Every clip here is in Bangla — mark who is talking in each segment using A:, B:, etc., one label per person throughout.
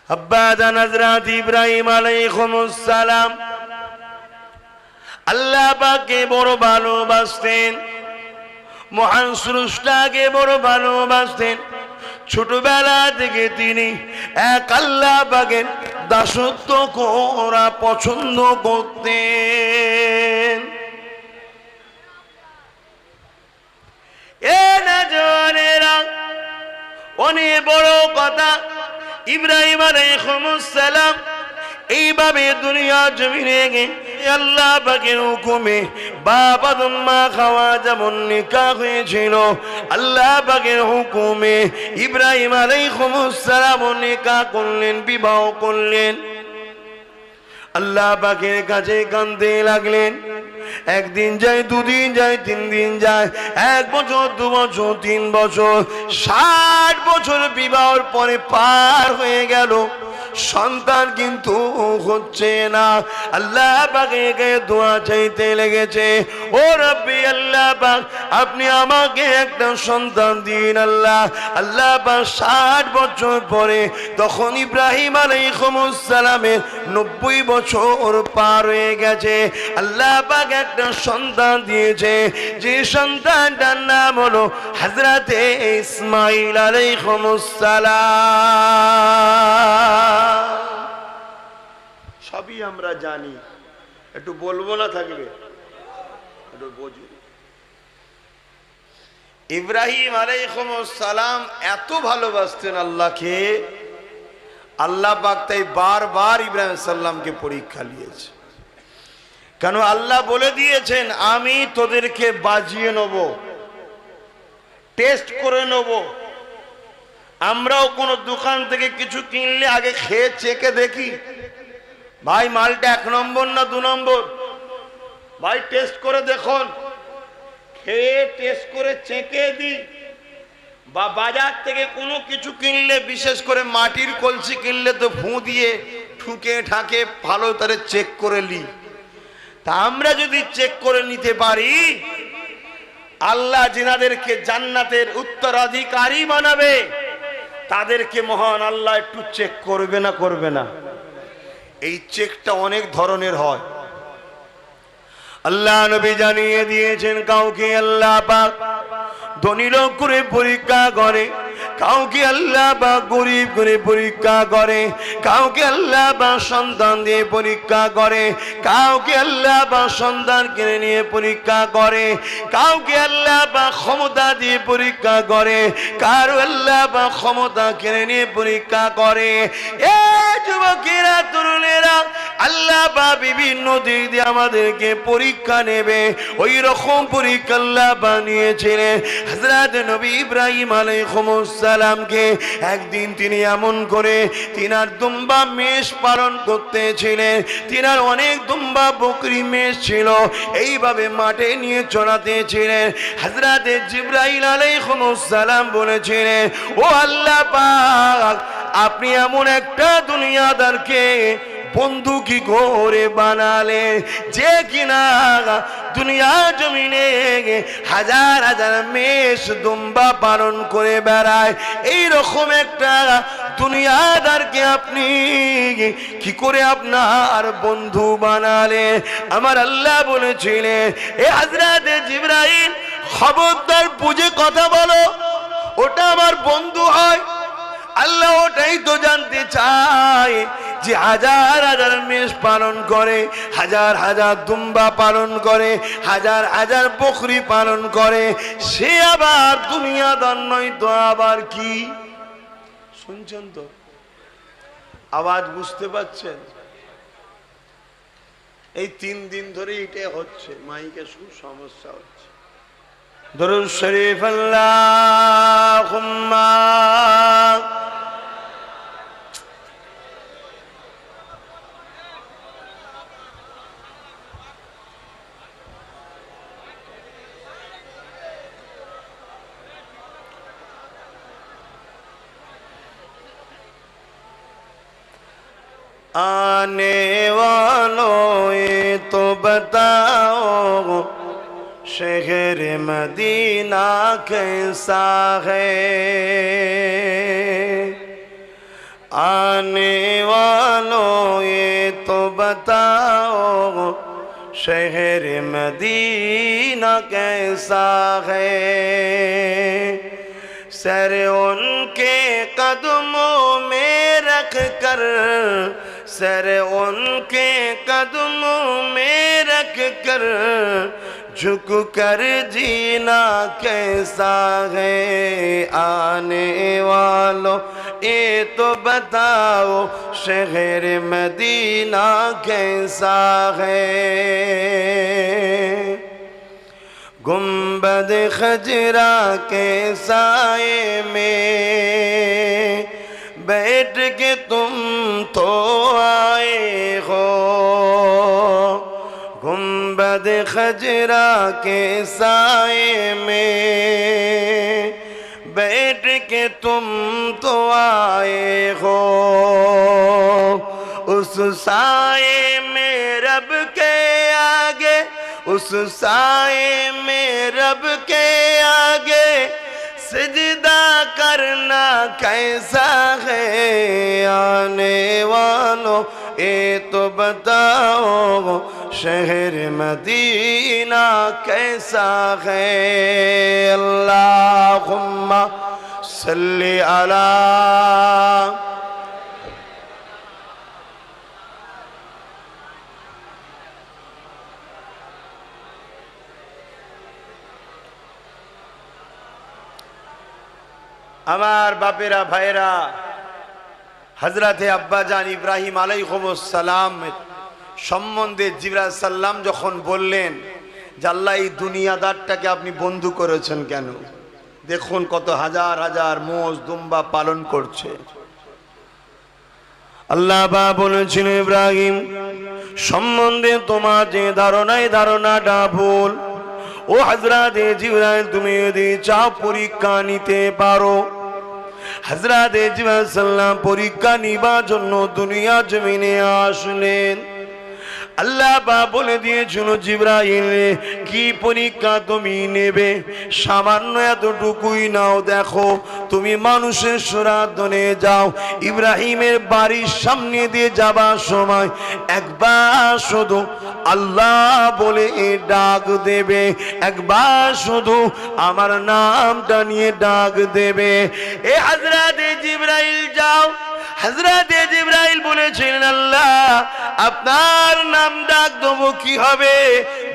A: আব্বা জান হযরত ইব্রাহিম আলাইহিস সালাম আল্লাহ পাককে বড় ভালোবাসতেন, মহান স্রষ্টাকে বড় ভালোবাসতেন। ছোটবেলা থেকে তিনি এক আল্লাহ পাকের দাসত্ব করা পছন্দ করতেন। এ নজরেরা অনেক বড় কথা, ইব্রাহিম আলাইহিস সালাম এইভাবে দুনিয়া জমিনে আল্লাহ পাকের হুকুমে বাপ আদম মা হাওয়া যেমন নিকাহ হয়েছিল, আল্লাহ পাকের হুকুমে ইব্রাহিম আলাইহিস সালাম নিকাহ করলেন, বিবাহ করলেন। আল্লাহ পাকের কাছে কাঁদতে লাগলেন। একদিন যায়, দুদিন যায়, 3 দিন যায়, 1 বছর, 2 বছর, 3 বছর, 60 বছর বিবাহের পরে পার হয়ে গেল, সন্তান কিন্তু হচ্ছে না। আল্লাহ পাকে দোয়া চাইতে লেগেছে, ও রব্বি আল্লাহ পাক আপনি আমাকে একটা সন্তান দিন আল্লাহ। আল্লাহ পাক 60 বছর পরে, তখন ইব্রাহিম আলাইহিস সালামের 90 বছর পার হয়ে গেছে, আল্লাহ পাক একটা সন্তান দিয়েছে, যে সন্তানটার নাম হলো হযরতে ইসমাঈল আলাইহিস সালাম। সবই আমরা জানি, একটু বলবো না থাকবে, একটু বুঝুন। ইব্রাহিম আলাইহিস সালাম এত ভালোবাসতেন আল্লাহকে, আল্লাহ পাক তাই বারবার ইব্রাহিম সাল্লামকে পরীক্ষা নিয়েছে। কেন? আল্লাহ বলে দিয়েছেন আমি তোদেরকে বাজিয়ে নেব, টেস্ট করে নেব। আমরাও কোন দোকান থেকে কিছু কিনলে আগে খেয়ে চেকে দেখি, ভাই মালটা 1 নম্বর না 2 নম্বর, ভাই টেস্ট করে দেখুন। খেয়ে টেস্ট করে চেকে দিই। বা বাজার থেকে কোনো কিছু কিনলে, বিশেষ করে মাটির কলসি কিনলে তো ফু দিয়ে ঠুকে ঠাকে ভালো করে চেক করে নিই। তা আমরা যদি চেক করে নিতে পারি, আল্লাহ যিনাদেরকে জান্নাতের উত্তরাধিকারী বানাবে তাদেরকে মহান আল্লাহ একটু চেক করবে না? করবে না? এই চেকটা অনেক ধরনের হয়। আল্লাহ নবী জানিয়ে দিয়েছেন, কাউকে আল্লাহ পাক ধনী লোক করে পরীক্ষা করে, কাউকে আল্লাহ পাক গরিব করে পরীক্ষা করে, কাউকে আল্লাহ পাক সন্তান দিয়ে পরীক্ষা করে, কাউকে আল্লাহ পাক সন্তান কিনে নিয়ে পরীক্ষা করে, কাউকে আল্লাহ পাক ক্ষমতা দিয়ে পরীক্ষা করে, কারো আল্লাহ পাক ক্ষমতা কিনে নিয়ে পরীক্ষা করে। এ যুবকেরা, তরুণেরা, আল্লাহ পাক বিভিন্ন দিক দিয়ে আমাদেরকে পরীক্ষা নেবে। ওই রকম পরীক্ষা আল্লাহ বানিয়েছিলেন হযরত নবী ইব্রাহিম আলাইহিস সালামকে। একদিন তিনি এমন করে, তিনার দুম্বা মেষ পালন করতেছিলেন, তিনার অনেক দুম্বা বকরি মেষ ছিল, এইভাবে মাঠে নিয়ে চড়াতেছিলেন। হযরত জিবরাইল আলাইহিস সালাম বলেছিলেন, ও আল্লাহ পাক আপনি এমন একটা দুনিয়াদারকে বন্ধু কি করে বানালে, যে কিনা দুনিয়া জমিনে হাজার হাজার মেষ দুম্বা পালন করে বেড়ায়। এই রকম একটা দুনিয়াদারকে আপনি কি করে আপনার বন্ধু বানালে? আমার আল্লাহ বলেছিলেন, এ হযরত জিবরাইল খবরদার বুঝে কথা বলো, ওটা আমার বন্ধু হয়। আল্লাহ ওটাই তো জানতে চায় যে হাজার হাজার মেষ পালন করে, হাজার হাজার দুম্বা পালন করে, হাজার হাজার বকরি পালন করে, সে আবার দুনিয়াদার নয় তো আবার কি? শুনছেন তো? আওয়াজ বুঝতে পাচ্ছেন? এই 3 দিন ধরে এটা হচ্ছে, মাইকে খুব সমস্যা হচ্ছে। দরুদ শরীফ আল্লাহুম্মা आने वालों ये तो बताओ शहर मदीना कैसा है, आने वालों ये तो बताओ शहर मदीना कैसा है। सर उनके कदमों में रख कर, सर उनके कदमों में रख कर झुक कर जीना कैसा है। आने वालों ये तो बताओ शहर मदीना कैसा है। गुंबद खजरा के साए में बैठ के तुम तो आए हो। गुंबद खजरा के साए में बैठ के तुम तो आए हो। उस साए में रब के आगे, उस साए में रब के आगे सजदा करना कैसा है। आने वालों ये तो बताओ शहर मदीना कैसा है। अल्लाहुम्मा सल्ली अला আমার বাপেরা ভাইরা, হযরতে আব্বাজান ইব্রাহিম আলাইহিস সালাম সম্বন্ধে জিবরাইল সাল্লাম যখন বললেন যে আল্লাহ এই দুনিয়াদারটাকে আপনি বন্ধু করেছেন কেন, দেখুন কত হাজার হাজার মোষ দুম্বা পালন করছে। আল্লাহ বা বলেছিল ইব্রাহিম সম্বন্ধে তোমার যে ধারণায় ধারণাটা ভুল। ও হযরতে জিবরাইল তুমি যদি চাও পরীক্ষা নিতে পারো। হযরতে জিবরাইল সাল্লাম পরীক্ষা নিবার জন্য দুনিয়া জমিনে আসলেন। আল্লাহ বা বলে দিয়েছিল জিবরাইল কি পরীক্ষা তুমি নেবে, সামান্য এতটুকুই নাও। দেখো তুমি মানুষের সুরাত নিয়ে যাও, ইব্রাহিমের বাড়ির সামনে দিয়ে যাবার সময় একবার শুধু আল্লাহ বলে ডাক দেবে, একবার শুধু আমার নামটা নিয়ে ডাক দেবে। এ হযরতে জিবরাইল যাও। হযরতে জিবরাইল বলেছিলেন আল্লাহ আপনার নাম ডাক দেবো কি হবে,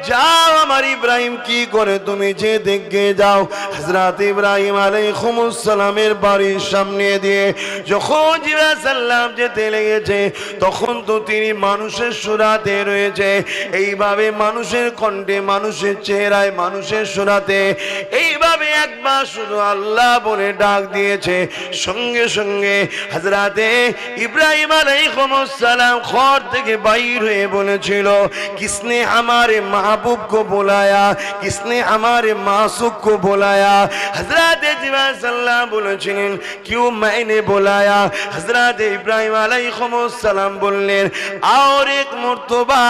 A: যাও আমার ইব্রাহিম কি করে তুমি যে দেখে যাও। হযরত ইব্রাহিম আলাইহিস সালামের বাড়ির সামনে দিয়ে যখন জিবরাইল সাল্লাম যেতে লেগেছে তখন তো তিনি মানুষের সুরাতে রয়েছে। এইভাবে মানুষের কণ্ঠে, মানুষের চেহারায়, মানুষের সুরাতে এইভাবে একবার শুধু আল্লাহ বলে ডাক দিয়েছে। সঙ্গে সঙ্গে হযরতে ইব্রাহিম আলাইহিস সালাম ঘর থেকে বাইর হয়ে বলেছিল কিসনে हमारे महबूब को बुलाया, किसने हमारे मासूक को बुलाया। हजरत जिब्राइल सल्लल्लाहु बोलेছিলেন क्यों मैंने बुलाया। हजरत इब्राहिम अलैहिस सलाम बोललेন और एक मर्तबा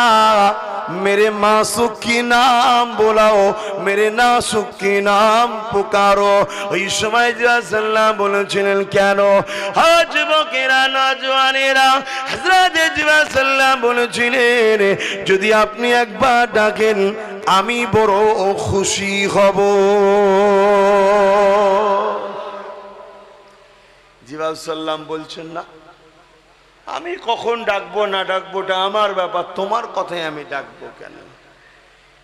A: मेरे मासूक की नाम बुलाओ, मेरे नासुक की नाम पुकारो। ওই সময় জিব্রাইল সাল্লাল্লাহু বলেছিলেন কেন। যুবকেরা, নওজওয়ানেরা, হযরত জিব্রাইল সাল্লাল্লাহু বলেছিলেন যদি আপনি একবার ডাকেন আমি বড় খুশি হব। জিব্রাইল সাল্লাম বলছেন না আমি কখন ডাকবো না ডাকবোটা আমার ব্যাপার, তোমার কথাই আমি ডাকবো কেন।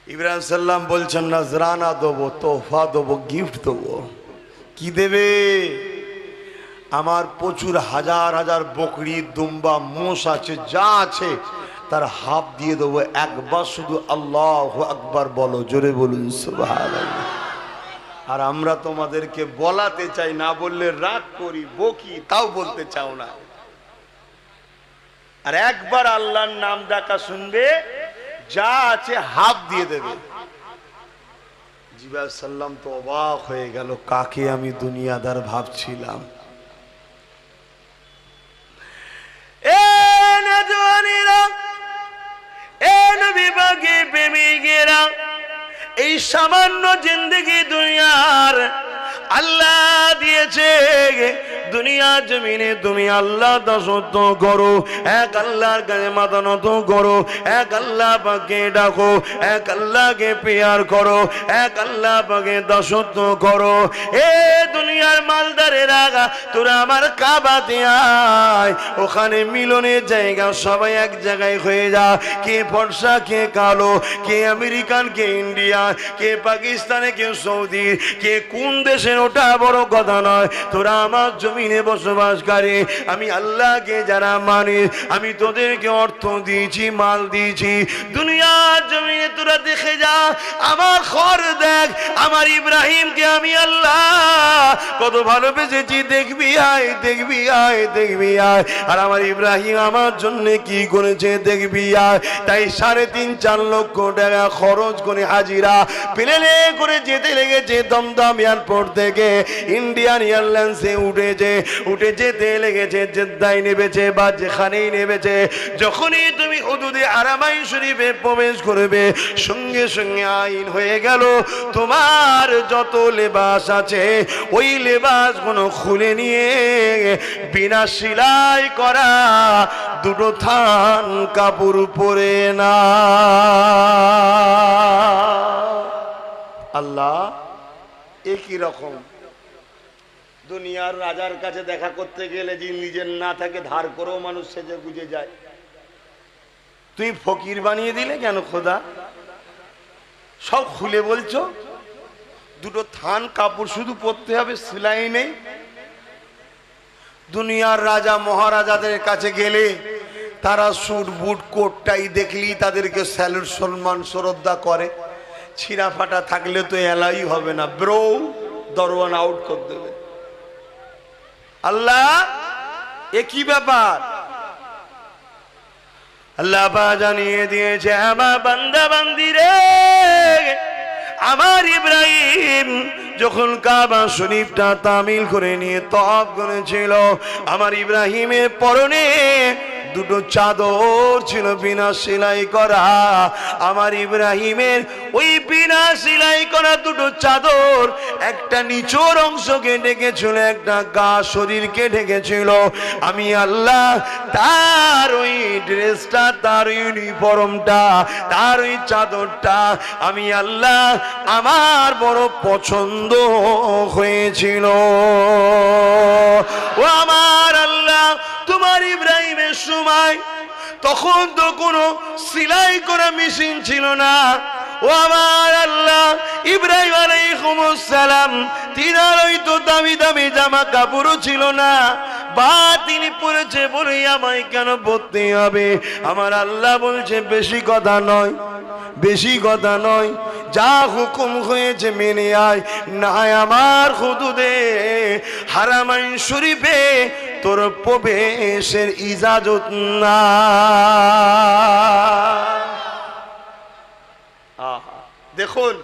A: ইব্রাহিম সাল্লাম বলছেন নজরানা দেবো, তোহফা দেবো, গিফট দেবো। কি দেবে? আমার প্রচুর হাজার হাজার বকরি দুম্বা মোষ আছে, যা আছে তার হাফ দিয়ে দেবো। একবার শুধু আল্লাহু আকবার বলো, জোরে বলুন সুবহানাল্লাহ। আর আমরা তোমাদেরকে বলাতে চাই, না বললে রাগ করি, বকি, তাও বলতে চাও না। আর একবার আল্লাহর নাম ডাকা শুনবে, যা আছে হাফ দিয়ে দেবে। জিব্রাইল সাল্লাম তো অবাক হয়ে গেল, কাকে আমি দুনিয়াদার ভাবছিলাম। এ নওজওয়ানেরা, এ নবী পাকের প্রেমিকেরা, এই সামান্য জিন্দেগি দুনিয়ার আল্লাহ দিয়েছে দুনিয়া জমিনে তুমি আল্লাহ দাসত্ব করো, এক আল্লাহর কাছে মাথা নত করো, এক আল্লাহ পাকে ডাকো, এক আল্লাহকে প্রেয়ার করো, এক আল্লাহ পাকে দাসত্ব করো। এ দুনিয়ার মালদারেরা, তোরা আমার কাবাতে আয়, ওখানে মিলনের জায়গা, সবাই এক জায়গায় হয়ে যা। কে ফর্সা, কে কালো, কে আমেরিকান, কে ইন্ডিয়া, কে পাকিস্তানে, কে সৌদি, কে কোন দেশের, ওটা বড় কথা নয়। তোরা আমার জমিনে বসবাসকারী, আমি আল্লাহকে যারা মানে, আমি তোদেরকে অর্থ দিয়েছি, মাল দিয়েছি। দুনিয়ার জমিনে তোরা দেখে যা, আমার ঘর দেখ, আমার ইব্রাহিমকে আমি আল্লাহ কত ভালোবেসেছি, দেখবি আয়, দেখবি আয়, দেখবি আয়। আর আমার ইব্রাহিম আমার জন্য কি করেছে দেখবি আয়। তাই 3.5-4 লক্ষ টাকা খরচ করে হাজিরা প্লেনে করে যেতে লেগেছে, দমদম এয়ারপোর্ট থেকে ইন্ডিয়ান এয়ারলাইন্সে উঠেছে, উঠে যেতে লেগেছে, জেদ্দায় নেমেছে বা যেখানেই নেমেছে। যখনই তুমি হুদুদে হারামাইন শরীফে প্রবেশ করবে, সঙ্গে সঙ্গে আইন হয়ে গেল, তোমার যত লেবাস আছে ওই লেবাসগুলো খুলে নিয়ে বিনা সেলাই করা 2 থান কাপড় পরে না। আল্লাহ একই রকম। দুনিয়ার রাজার কাছে দেখা করতে গেলে যে নিজের না থাকে ধার করেও মানুষ সেজে গুজে যায়, তুই ফকির বানিয়ে দিলে কেন খোদা? সব খুলে বলছো, 2 থান কাপড় শুধু পরতে হবে, সেলাই নেই। দুনিয়ার রাজা মহারাজাদের কাছে গেলে তারা স্যুট বুট কোটটাই দেখলি তাদেরকে স্যালুট সম্মান শ্রদ্ধা করে। ছিঁড়া ফাটা থাকলে তো এলাই হবে না, ব্রো দরওয়ান আউট করে দেবে। আল্লাহ একই ব্যাপার। আল্লাহ জানিয়ে দিয়েছে, আমার বান্দা বান্দিরে, আমার ইব্রাহিম যখন কাবা শরীফটা তামিল করে নিয়ে তওয়াফ করেছিল, আমার ইব্রাহিমের পরনে 2 চাদর ছিল বিনা সেলাই করা। আমার ইব্রাহিমের ওই বিনা সেলাই করা 2 চাদর একটা নিচের অংশকে ঢেকেছিল, একটা গা শরীরকে ঢেকেছিল। আমি আল্লাহ তার ওই ড্রেসটা, তার ইউনিফর্মটা, তার ওই চাদরটা আমি আল্লাহ আমার বড় পছন্দ হয়েছিল। ও আমার আল্লাহ, তোমার ইব্রাহিমের সময় তখন তো কোনো সেলাই করা মেশিন ছিল না। ও আমার আল্লাহ, ইব্রাহিম আলাইহিস সালাম তিনার ওই তো দামি দামি জামা কাপড়ও ছিল না, বা তিনি পড়েছে বলে আমায় কেন পড়তে হবে? আমার আল্লাহ বলছে, বেশি কথা নয়, বেশি কথা নয়, যা হুকুম হয়েছে মেনে আয়, না আমার হুদুদে হারামাইন শরীফে তোর প্রবেশের ইজাজত না। দেখুন,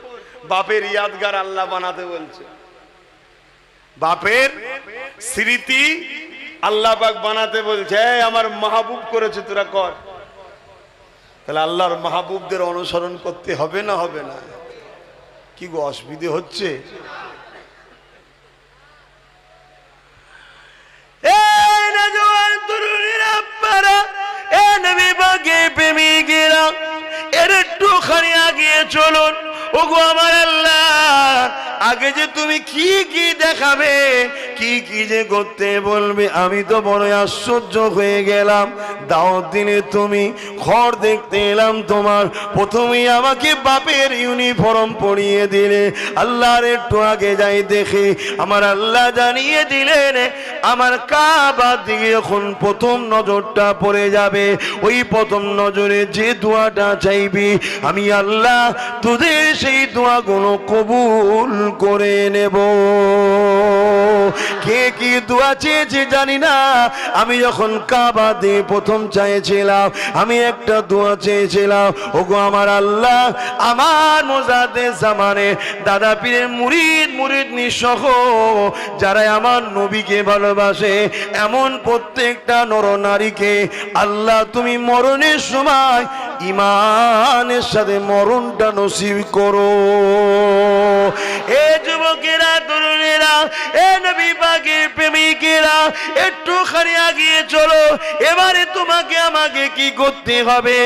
A: বাপের ইয়াদগার আল্লাহ বানাতে বলছে, বাপের স্মৃতি আল্লাহ পাক বানাতে বলছে। আমার মাহবুব করেছে, তোরা কর। তাহলে আল্লাহর মাহবুবদের অনুসরণ করতে হবে না, হবে না? কি গো, অসুবিধে হচ্ছে? একটুখানি আগিয়ে চলুন। ওগো আমার আল্লাহ, আগে যে তুমি কি কি দেখাবে, কি কি যে করতে বলবে, আমি তো বড় আশ্চর্য হয়ে গেলাম। দাওয়াত দিনে তুমি ঘর দেখতে এলাম, তোমার প্রথমেই আমাকে বাপের ইউনিফর্ম পরিয়ে দিলে। আল্লাহর একটু আগে যাই দেখে আমার আল্লাহ জানিয়ে দিলেন, আমার কাবার দিকে যখন প্রথম নজরটা পড়ে যাবে, ওই প্রথম নজরে যে দোয়াটা চাইবি আমি আল্লাহ তোদের সেই দোয়াগুলো কবুল করে নেব। কে কি দোয়া চেয়েছে জানি না, আমি যখন কাবা দিয়ে প্রথম চাইছিলাম, আমি একটা দোয়া চেয়েছিলাম, ওগো আমার আল্লাহ, আমার মোজাদ্দেদ জামানে দাদা পীরের মুরিদ মুরিদনি সহ যারা আমার নবীকে ভালোবাসে এমন প্রত্যেকটা নর নারীকে আল্লাহ তুমি মরণের সময় ঈমানের সাথে মরণটা নসিব করো। এ যুবকেরা, তরুণেরা, ভাইয়েরা, এ নবী পাকের প্রেমিকেরা, একটুখানি আগিয়ে চলো। এবারে তোমাকে আমাকে কি করতে হবে?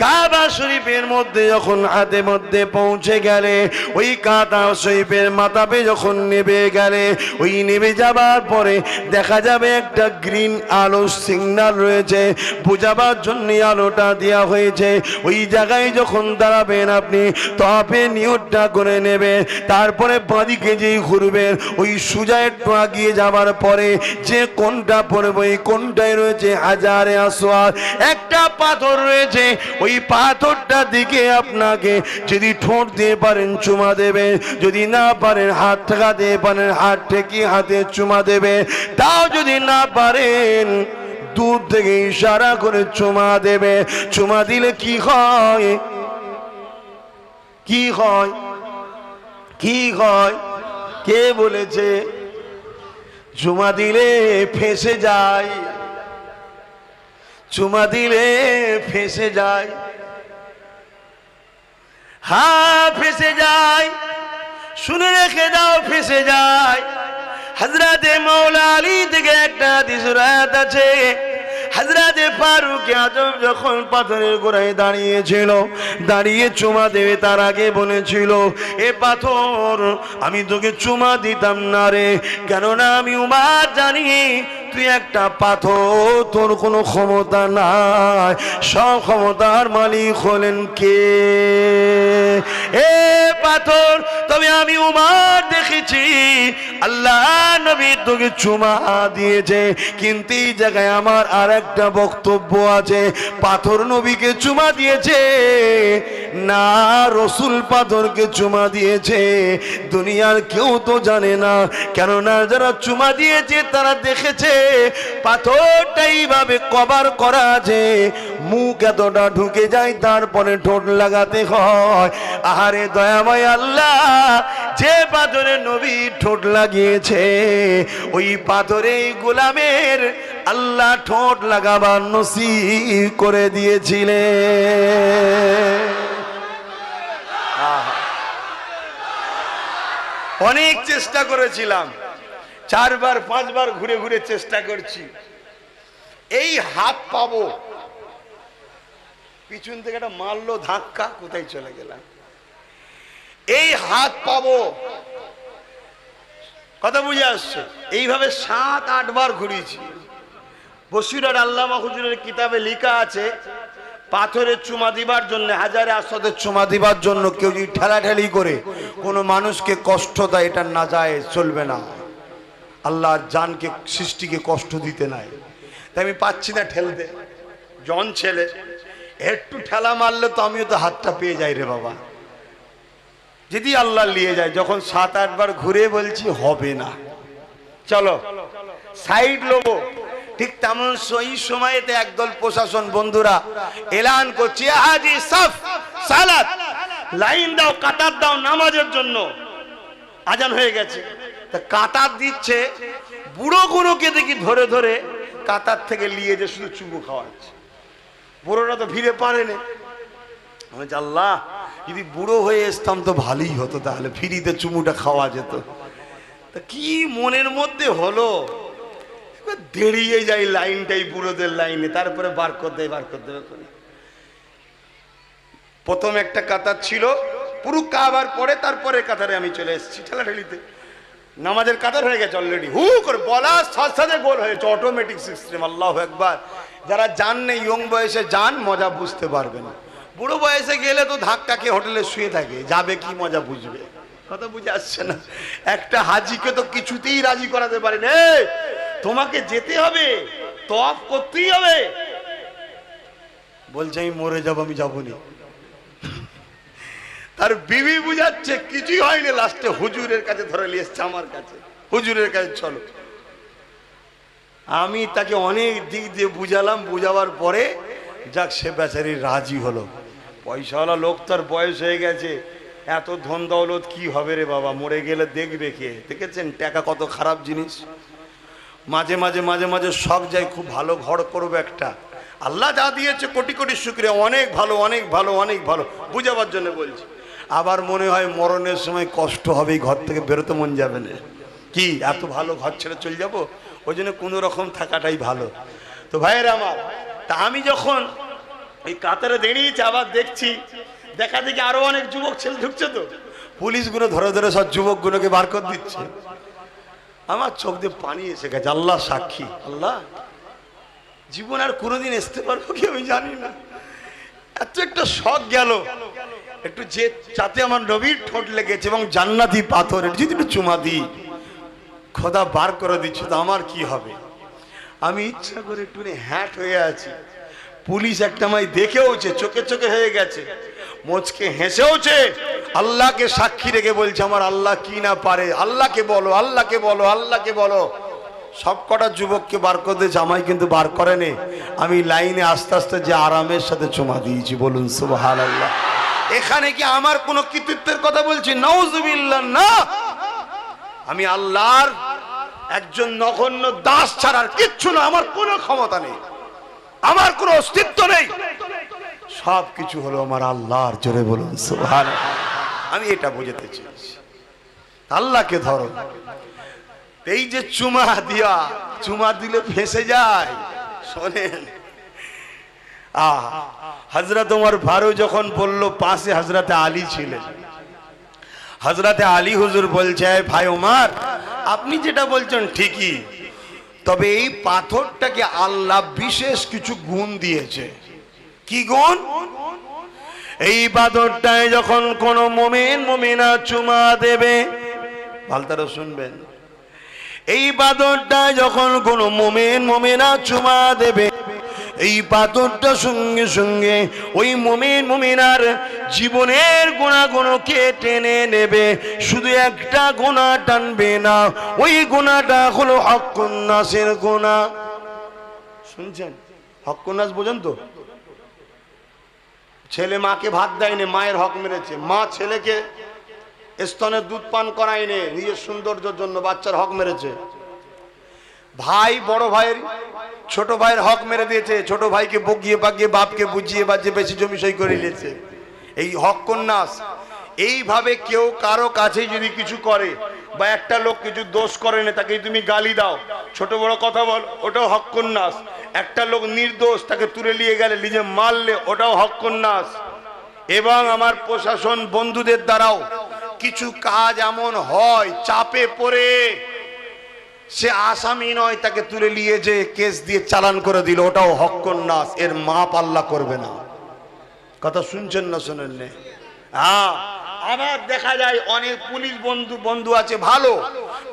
A: কাবা শরীফের মধ্যে যখন হাতে মধ্যে পৌঁছে গেলে, ওই কাবা শরীফের মাথাবে যখন নেবে গেলে, ওই নেবে যাবার পরে দেখা যাবে একটা গ্রিন আলো সিগন্যাল রয়েছে, বোঝাবার জন্য আলোটা দেওয়া হয়েছে। ওই জায়গায় যখন দাঁড়াবেন আপনি তবে নিয়তটা করে নেবেন, তারপরে বাঁদিকে যেই ঘুরবেন ওই সোজা একটু আগিয়ে যাবার পরে যে কোনটা পড়বে ওই কোনটায় রয়েছে হাজারে আসওয়াদ, একটা পাথর রয়েছে। ওই পাথরটা দিকে আপনাকে যদি ঠোঁট দিয়ে পারেন চুমা দেবে, যদি না পারেন হাত ঠেকাতে পারেন হাত ঠেকিয়ে হাতে চুমা দেবে, তাও যদি না পারেন দূর থেকে ইশারা করে চুমা দেবে। চুমা দিলে কি হয়? কি হয়? কি হয়? কে বলেছে? চুমা দিলে ফেঁসে যায়, চুমা দিলে ফেঁসে যায়। হ্যাঁ ফেঁসে যায়, শুনে রেখে দাও, ফেঁসে যায়। হযরতে মাওলা আলী থেকে একটা হাদিস রায়াত আছে, হযরতে ফারুক আজম যখন পাথরের গোড়ায় দাঁড়িয়েছিল, দাঁড়িয়ে চুমা দেবে তার আগে বলেছিল, এ পাথর আমি তোকে চুমা দিতাম না রে, কেননা আমি উমার জানি তুই একটা পাথর, তোর কোনো ক্ষমতা নাই, সব ক্ষমতার মালিক হলেন কে? এ পাথর, তবে আমি উমার দেখেছি আল্লাহ নবী তোকে চুমা দিয়েছে, কিন্তু এই জায়গায় আমার আর একটা বক্তব্য আছে। পাথর নবীকে চুমা দিয়েছে না রসুল পাথরকে চুমা দিয়েছে, দুনিয়ার কেউ তো জানে না, কেননা যারা চুমা দিয়েছে তারা দেখেছে পাথরটা এইভাবে কভার করা আছে, মুখ এতটা ঢুকে যায়, তারপরে ঠোঁট লাগাতে হয়। আহারে দয়াময় আল্লাহ, যে পাথরে নবী ঠোঁট লাগিয়েছে ওই পাথরে গোলামের আল্লাহ ঠোঁট লাগাবার নসিব করে দিয়েছিলেন। অনেক চেষ্টা করেছিলাম, 4 বার 5 বার ঘুরে ঘুরে চেষ্টা করছি, এই হাত পাবো, পিছন থেকে একটা মারলো ধাক্কা, কোথায় চলে গেলাম, এই হাত পাবো, কথা বুঝে আসছে? এইভাবে 7-8 বার ঘুরিয়েছি। বসিরহাট আল্লামা হুজুরের কিতাবে লেখা আছে, পাথরের চুমা দিবার জন্য, হাজারে আসওয়াদের চুমা দিবার জন্য কেউ যদি ঠেলাঠেলি করে কোনো মানুষকে কষ্ট দেয়, এটা না যায়, চলবে না। আল্লাহ জানকে সৃষ্টিকে কষ্ট দিতে নাই, তাই আমি পাচ্ছি না ঠেলতে। জন ছেলে একটু ঠেলা মারলে তো আমিও তো হাতটা পেয়ে যাই রে বাবা, যদি আল্লাহ নিয়ে যায়। যখন 7-8 বার ঘুরে বলছি হবে না, চলো সাইড লোবো, ঠিক তেমন সেই সময়তে একদল প্রশাসন বন্ধুরা এলান করছে, হাজি সাফ সালাত, লাইন দাও, কাতার দাও নামাজের জন্য। আজান হয়ে গেছে, তা কাতার দিচ্ছে, বুড়ো গুলোকে দেখি ধরে ধরে কাতার থেকে নিয়ে যে শুধু চুমু খাওয়াচ্ছে। বুড়োরা তো ভিড়ে পারে না, আমি আল্লাহ যদি বুড়ো হয়ে আসতাম তো ভালোই হতো, তাহলে ফ্রিতে চুমুটা খাওয়া যেত। তা কি মনের মধ্যে হলো, দেরিয়ে যাই লাইনটাই বুড়োদের লাইনে, তারপরে বার করতে করে। প্রথম একটা কাতার ছিল, পুরো কাবার পরে তারপরে কাতারে আমি চলে এসেছি ঠেলাঠেলিতে। নামাজের কাতার হয়ে গেছে অলরেডি, হু করে বলা সাথে গোল হয়েছে, অটোমেটিক সিস্টেম। আল্লাহু আকবার। যারা জান নেই, ইয়ং বয়সে যান, মজা বুঝতে পারবে না। বুড়ো বয়সে গেলে তো ধাক্কা খেয়ে হোটেলে শুয়ে থাকে, যাবে কি মজা বুঝবে? কথা বুঝে আসছে না? একটা হাজিকে তো কিছুতেই রাজি করাতে পারে না, তোমাকে যেতে হবে, তওয়াফ করতেই হবে। বলছে আমি মরে যাবো, আমি যাবো না। তার বিবি বুঝাচ্ছে, কিছুই হয়নি, লাস্টে হুজুরের কাছে ধরে নিয়ে এসছে, আমার কাছে, হুজুরের কাছে চলো। আমি তাকে অনেক দিক দিয়ে বুঝালাম, বুঝাবার পরে যাক সে বেচারি রাজি হলো। পয়সাওয়ালা লোক, তার বয়স হয়ে গেছে, এত ধন দৌলত কি হবে রে বাবা, মরে গেলে দেখবে কে? দেখেছেন টাকা কত খারাপ জিনিস। মাঝে মাঝে মাঝে মাঝে শখ যায়, খুব ভালো ঘর করবো একটা, আল্লাহ যা দিয়েছে কোটি কোটি শুকরিয়া, অনেক ভালো অনেক ভালো অনেক ভালো, বুঝাবার জন্য বলছি। আবার মনে হয় মরণের সময় কষ্ট হবে, ঘর থেকে বেরোতে মন যাবে না, কি এত ভালো ঘর ছেড়ে চলে যাব? ওই জন্য কোনো রকম থাকাটাই ভালো। তো ভাইয়েরা আমার, তা আমি যখন এই কাতারে দাঁড়িয়েছি আবার দেখছি, দেখা দেখি আরো অনেক যুবক ছেলে ঢুকছে, তো পুলিশগুলো ধরে ধরে সব যুবকগুলোকে বার করে দিচ্ছে। আমার চোখ দিয়ে পানি এসে গেছে। আল্লাহ সাক্ষী, আল্লাহ জীবন আর কোনোদিন আসতে পারবো কি আমি জানি না। এত একটা শখ গেল, একটু যে যাতে আমার নবীর ঠোঁট লেগেছে এবং জান্নাতি পাথর যদি একটু চুমা দিই, খোদা বার করে দিচ্ছে তো আমার কি হবে। আমি ইচ্ছা করে একটু হ্যাট হয়ে আছি। পুলিশ একটা মাই দেখেওছে, চোখে চোখে হয়ে গেছে, মোচকে হেসেওছে, আল্লাহকে সাক্ষী রেখে বলছে আমার আল্লাহ কি না পারে, আল্লাহকে বলো, আল্লাহকে বলো, আল্লাহকে বলো। সব কটা যুবককে বার করে জামাই কিন্তু বার করেনি। আমি লাইনে আস্তে আস্তে যে আরামের সাথে চুমা দিয়েছি, বলুন সুবহানাল্লাহ। এখানে কি আমার কোনো কৃতিত্বের কথা বলছি? নাউজুবিল্লাহ, না। আমি আল্লাহর একজন নগণ্য দাস ছাড়ার কিচ্ছু না। আমার কোনো ক্ষমতা নেই, আমার কোনো অস্তিত্ব নেই, সব কিছু হলো আমার আল্লাহর। জোরে বলুন সুবহানাল্লাহ। আমি এটা বুঝাতে চেয়েছি, আল্লাহকে ধরো। এই যে চুমা দিয়া, চুমা দিলে ফেঁসে যায়। শোনেন, হযরত ওমর ফারুক যখন বলল, পাশে হযরতে আলী ছিলেন। হযরতে আলী হুজুর বলছে, ভাই ওমর, আপনি যেটা বলছেন ঠিকই, তবে এই পাথরটাকে আল্লাহ বিশেষ কিছু গুণ দিয়েছে। কি গুণ? এই পাথরটায় যখন কোন মুমিন মুমিনা চুমা দেবে, ভালতারা শুনবেন, এই পাথরটায় যখন কোন মুমিন মুমিনা চুমা দেবে, এই পাথরটা সঙ্গে সঙ্গে ওই মুমিন মুমিনার জীবনের গুনাহগুলোকে টেনে নেবে। শুধু একটা গুনাহ টানবে না, ওই গুনাহটা হলো হক্কুন নাসের গুনাহ। শুনছেন? হক্কুন নাস বোঝেন তো? ছেলে মাকে ভাত দেয়নি, মায়ের হক মেরেছে। মা ছেলেকে স্তনের দুধ পান করায়নি, নিজের সৌন্দর্যের জন্য বাচ্চার হক মেরেছে। ভাই বড় ভাইয়ের ছোট ভাইয়ের হক মেরে দিয়েছে, ছোট ভাইকে বকিয়ে বাগিয়ে বাপকে বুঝিয়ে বাজিয়ে বেশি জমি সই করে নিয়েছে। এই হক্কুন নাস। এইভাবে কেউ কারো কাছে যদি কিছু করে, বা একটা লোক কিছু দোষ করে না, তাকে তুমি গালি দাও, ছোট বড় কথা বল, ওটাও হক্কুন নাস। একটা লোক নির্দোষ, তাকে তুলে নিয়ে গেলে নিজে মারলে, ওটাও হক্কুন নাস। এবং আমার প্রশাসন বন্ধুদের দ্বারাও কিছু কাজ এমন হয়, চাপে পড়ে সে আসামি নয়, তাকে তুলে নিয়ে যে কেস দিয়ে চালান করে দিল, ওটাও হক্কুন নাস। এর মাপ আল্লাহ করবে না। কথা শুনছেন না শোনেন না? হ্যাঁ, আবার দেখা যায় অনেক পুলিশ বন্ধু আছে ভালো,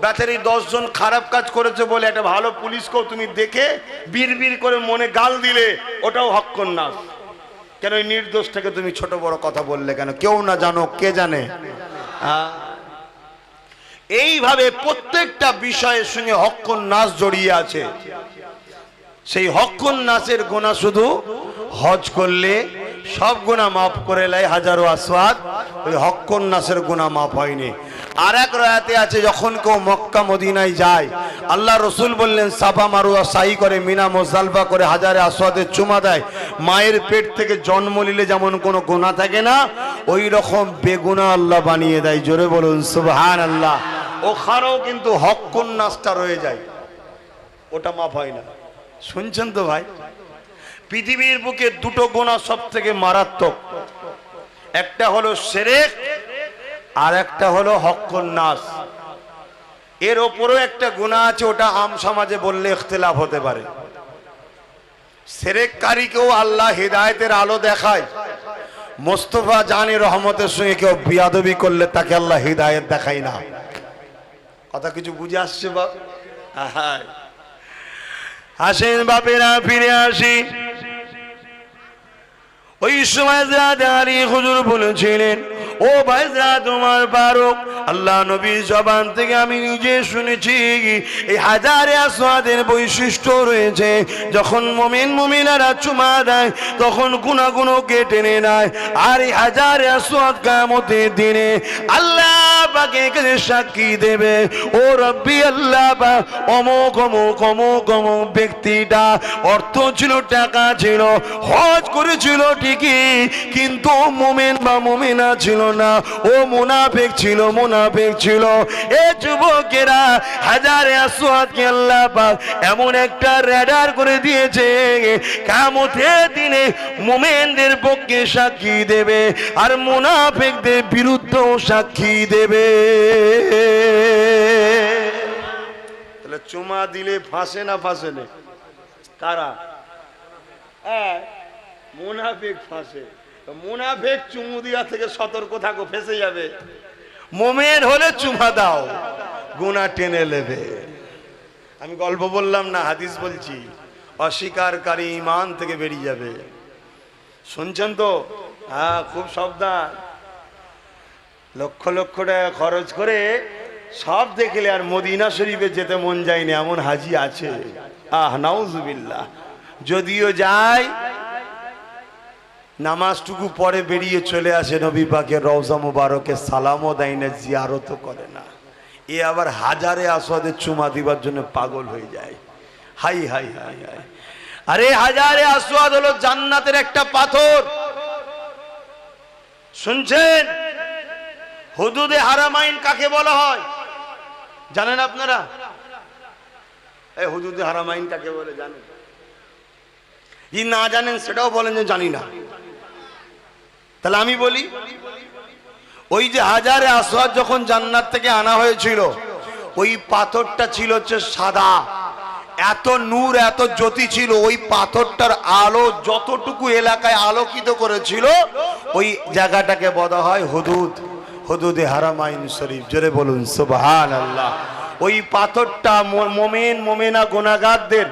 A: বেচারি 10 জন খারাপ কাজ করেছে বলে একটা ভালো পুলিশকেও তুমি দেখে বিড়বিড় করে মনে গাল দিলে, ওটাও হক্কুন নাস। কেন? ওই নির্দোষ থেকে তুমি ছোট বড় কথা বললে কেন? কেউ না জানো, কে জানে? এইভাবে প্রত্যেকটা বিষয়ের সঙ্গে হক্কুন নাস জড়িয়ে আছে। সেই হক্কুন নাসের গুনাহ শুধু হজ করলে সব গুনাহ মাফ করে লাই হাজারো আসওয়াদ, ওই হক্কুন নাসের গুনাহ মাফ হয়নি। আর এক রায়াতে আছে, যখন কেউ মক্কা মদিনায় যায়, আল্লাহ রসুল বললেন সাফা মারুয়া সাই করে, মিনা মুজদালিফা করে হাজারে আসওয়াদে চুমা দেয়, মায়ের পেট থেকে জন্ম নিলে যেমন কোনো গুনাহ থাকে না, ওই রকম বেগুনাহ আল্লাহ বানিয়ে দেয়। জোরে বলুন সুবহানাল্লাহ। ওখানেও কিন্তু হক্কুন নাসটা রয়ে যায়, ওটা মাফ হয় না। শুনছেন তো ভাই? পৃথিবীর বুকে দুটো গুনাহ সব থেকে মারাত্মক, একটা হলো শিরক, আর একটা হলো হক্কুন নাস। এর ওপরও একটা গুনাহ আছে, ওটা আম সমাজে বললে ইখতিলাফ হতে পারে। শিরককারীকেও আল্লাহ হিদায়াতের আলো দেখায়। মোস্তফা জানি রহমতের সঙ্গে কেউ বিয়াদবি করলে তাকে আল্লাহ হিদায়াত দেখায় না। কথা কিছু বুঝে আসছে বাপ? আসেন বাপেরা, ফিরে আসি। ওই সময় আলী হুজুর বলেছিলেন, ও ভাইরা তোমার বারক, আল্লাহ নবীর জবান থেকে আমি নিজে শুনেছি, এই হাজারে আসওয়াদের বৈশিষ্ট্য রয়েছে। যখন মুমিন মুমিনারা চুমা দেয়, তখন গুনাহগুলোকে টেনে নেয়। আর এই হাজারে আসওয়াদ কিয়ামতের দিনে আল্লাহ পাকে কাছে সাক্ষী দেবে, ও রব্বি আল্লাহ পাক অমুক অমুক অমুক অমুক ব্যক্তিটা অর্থ ছিল, টাকা ছিল, হজ করেছিল ঠিকই, কিন্তু মুমিন বা মুমিনা ছিল না, ও মুনাফিক ছিল, মুনাফিক ছিল। এ যুবকেরা, হাজারে আসওয়াদকে আল্লাহ পাক এমন একটা রেডার করে দিয়েছে, কিয়ামতের দিনে মুমিনদের পক্ষে সাক্ষী দেবে আর মুনাফিকদের বিরুদ্ধেও সাক্ষী দেবে। তাহলে চুমা দিলে ফাঁসে না ফাঁসে না? কারা? মুনাফিক ফাঁসে। মুনাফিক চুমু দিয়া থেকে সতর্ক থাকো, ফেসে যাবে। মুমিন হলে চুমা দাও, গুনাহ টেনে নেবে। আমি গল্প বললাম না, হাদিস বলছি। অস্বীকারী ঈমান থেকে বেরিয়ে যাবে। শুনছেন তো? হ্যাঁ, খুব সাবধান। লক্ষ লক্ষ টাকা খরচ করে সব দেখলে আর মদিনা শরীফে যেতে মন যায়নি এমন হাজি আছে। নাউজুবিল্লাহ। যদিও যায়, নামাজটুকু পরে বেরিয়ে চলে আসে, নবী পাকের রওজা মুবারকে সালামও দেয় না, জিয়ারতও করে না। এ আবার হাজারে আসওয়াদের চুমা দিবার জন্য পাগল হয়ে যায়। High high high high. আরে হাজারে আসওয়াদ হলো জান্নাতের একটা পাথর। শুনছেন? হুদুদে হারামাইন কাকে বলা হয় জানেন আপনারা? এই হুদুদে হারামাইন কাকে বলে জানেন? যদি না জানেন সেটাও বলেন যে জানি না। তাহলে আমি বলি, ওই যে হাজারে আসওয়াদ যখন জান্নাত থেকে আনা হয়েছিল, ওই পাথরটা ছিল হচ্ছে সাদা, এত নূর এত জ্যোতি ছিল। ওই পাথরটার আলো যতটুকু এলাকায় আলোকিত করেছিল, ওই জায়গাটাকে বলা হয় হুদুদ, হুদুদে হারামাইন শরীফ। জোরে বলুন সুবহানাল্লাহ। ওই পাথরটা মুমিন মুমিনা গুনাহগারদের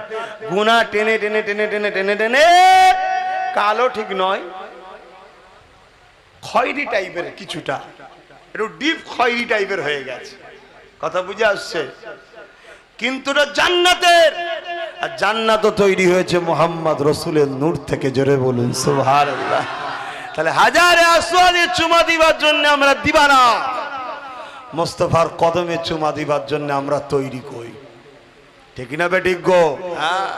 A: গুনাহ টেনে টেনে টেনে টেনে টেনে টেনে কালো ঠিক নয়, খয়েরি টাইপের, কিছুটা একটু ডিপ খয়েরি টাইপের হয়ে গেছে। কথা বুঝে আসছে? কিন্তু এটা জান্নাতের, আর জান্নাতও তৈরি হয়েছে মুহাম্মদ রাসূলের নূর থেকে। জোরে বলুন সুবহানাল্লাহ। তাহলে হাজারে আসওয়াদে চুমা দিবার জন্য আমরা দিবা না, মুস্তাফার কদমে চুমা দিবার জন্য আমরা তৈরি কই। ঠিক না বেঠিক গো? হ্যাঁ।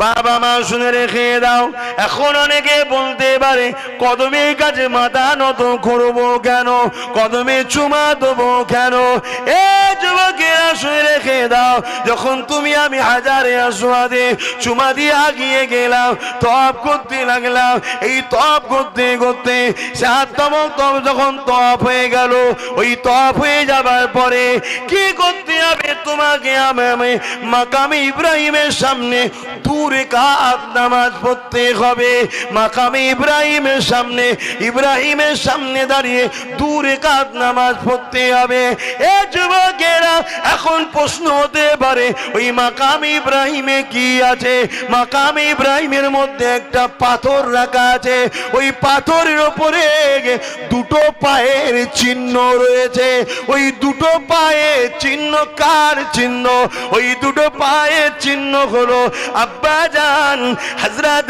A: বাবা মা শুনে রেখে দাও। এখন অনেকে বলতে পারে, কদমের কাছে মাথা নত করবো কেন, কদমে চুমা দেবো কেন? এ যুবকেরা শুনে রেখে দাও, যখন তুমি আমি হাজারে আসওয়াদে চুমা দিয়ে আগিয়ে গেলাম, তওয়াব করতে লাগলাম, এই তওয়াব করতে করতে ৭তম তওয়াব যখন তওয়াব হয়ে গেল, ওই তওয়াব হয়ে যাবার পরে কি করতে হবে? তোমাকে আমি মাকামে ইব্রাহিমের সামনে 2 রাকাত নামাজ পড়তে হবে। মাকামে ইব্রাহিমের সামনে, ইব্রাহিমের সামনে দাঁড়িয়ে 2 রাকাত নামাজ পড়তে হবে। এ যুবকেরা, এখন প্রশ্ন হতে পারে, ওই মাকামে ইব্রাহিমে কি আছে? মাকামে ইব্রাহিমের মধ্যে একটা পাথর রাখা আছে, ওই পাথরের উপরে 2টো পায়ের চিহ্ন রয়েছে। ওই 2টো পায়ের চিহ্ন কার চিহ্ন? ওই 2টো পায়ের চিহ্ন হলো আব্বাজান হযরত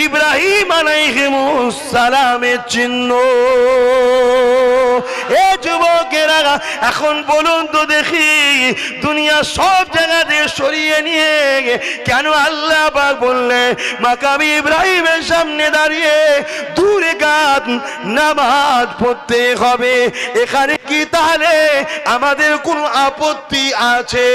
A: ইব্রাহিম আলাইহিস সালামের চিহ্ন। এ যুবকেরা, এখন বলুন তো দেখি, দুনিয়া সব জায়গা দিয়ে সরিয়ে নিয়ে কেন আল্লাহ পাক বললেন মাকামে ইব্রাহিমের সামনে দাঁড়িয়ে 2 রাকাত নামাজ পড়তে হবে? এখানে কি তাহলে আমাদের কোনো আপত্তি আছে?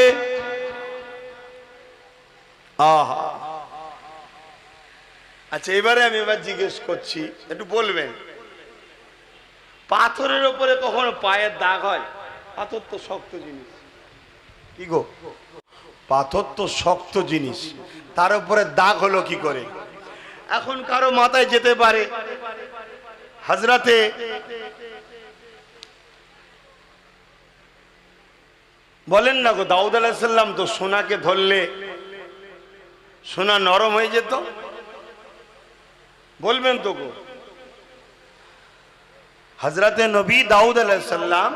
A: আচ্ছা, এবারে আমি জিজ্ঞেস করছি, একটু বলবেন, পাথরের উপরে কখনো পায়ের দাগ হয়? পাথর তো শক্ত জিনিস। কি গো? পাথর তো শক্ত জিনিস, তার উপরে দাগ হলো কি করে? এখন কারো মাথায় যেতে পারে, হযরতে বলেন না গো, দাউদ আলাইহিস সালাম তো সোনাকে ধরলে সোনা নরম হয়ে যেত, বলবেন তো গো? হযরতে নবী দাউদ আলাইহিস সালাম,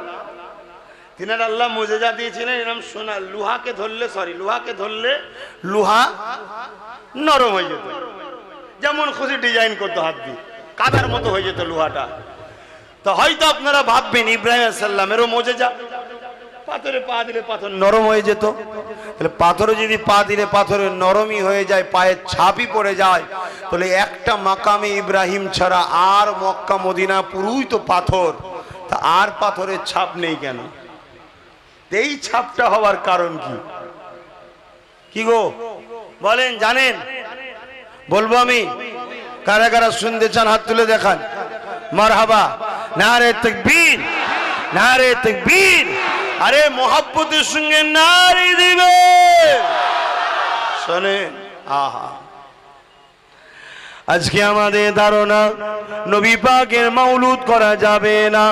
A: তিনার আল্লাহ মুজিজা দিয়েছিলেন, এরকম সোনা লোহাকে ধরলে লোহা নরম হয়ে যেত, যেমন খুশি ডিজাইন করতো হাত দিয়ে, কাদার মতো হয়ে যেত লোহাটা। তো তো হয়তো আপনারা ভাববেন ইব্রাহিম আলাইহিস সালামেরও মুজিজা, পাথরে পা দিলে পাথর নরম হয়ে যেত। তাহলে পাথরে যদি পা দিলে পাথরে নরমই হয়ে যায়, পায়ের ছাপই পড়ে যায়, তাহলে একটা মাকামে ইব্রাহিম ছাড়া আর মক্কা মদিনা পুরোই তো পাথর, তা আর পাথরের ছাপ নেই কেন? এই ছাপটা হওয়ার কারণ কি? কি গো বলেন, জানেন? বলবো আমি? কারা কারা শুনতে চান হাত তুলে দেখান। মারহাবা, নারে তাকবীর, নারে তাকবীর। আরে মোহাব্বতের সঙ্গে নারী দিবে। শোনেন, আহা, আজকে আমাদের ধারণা নবী পাকের মাউলুদ করা যাবে না।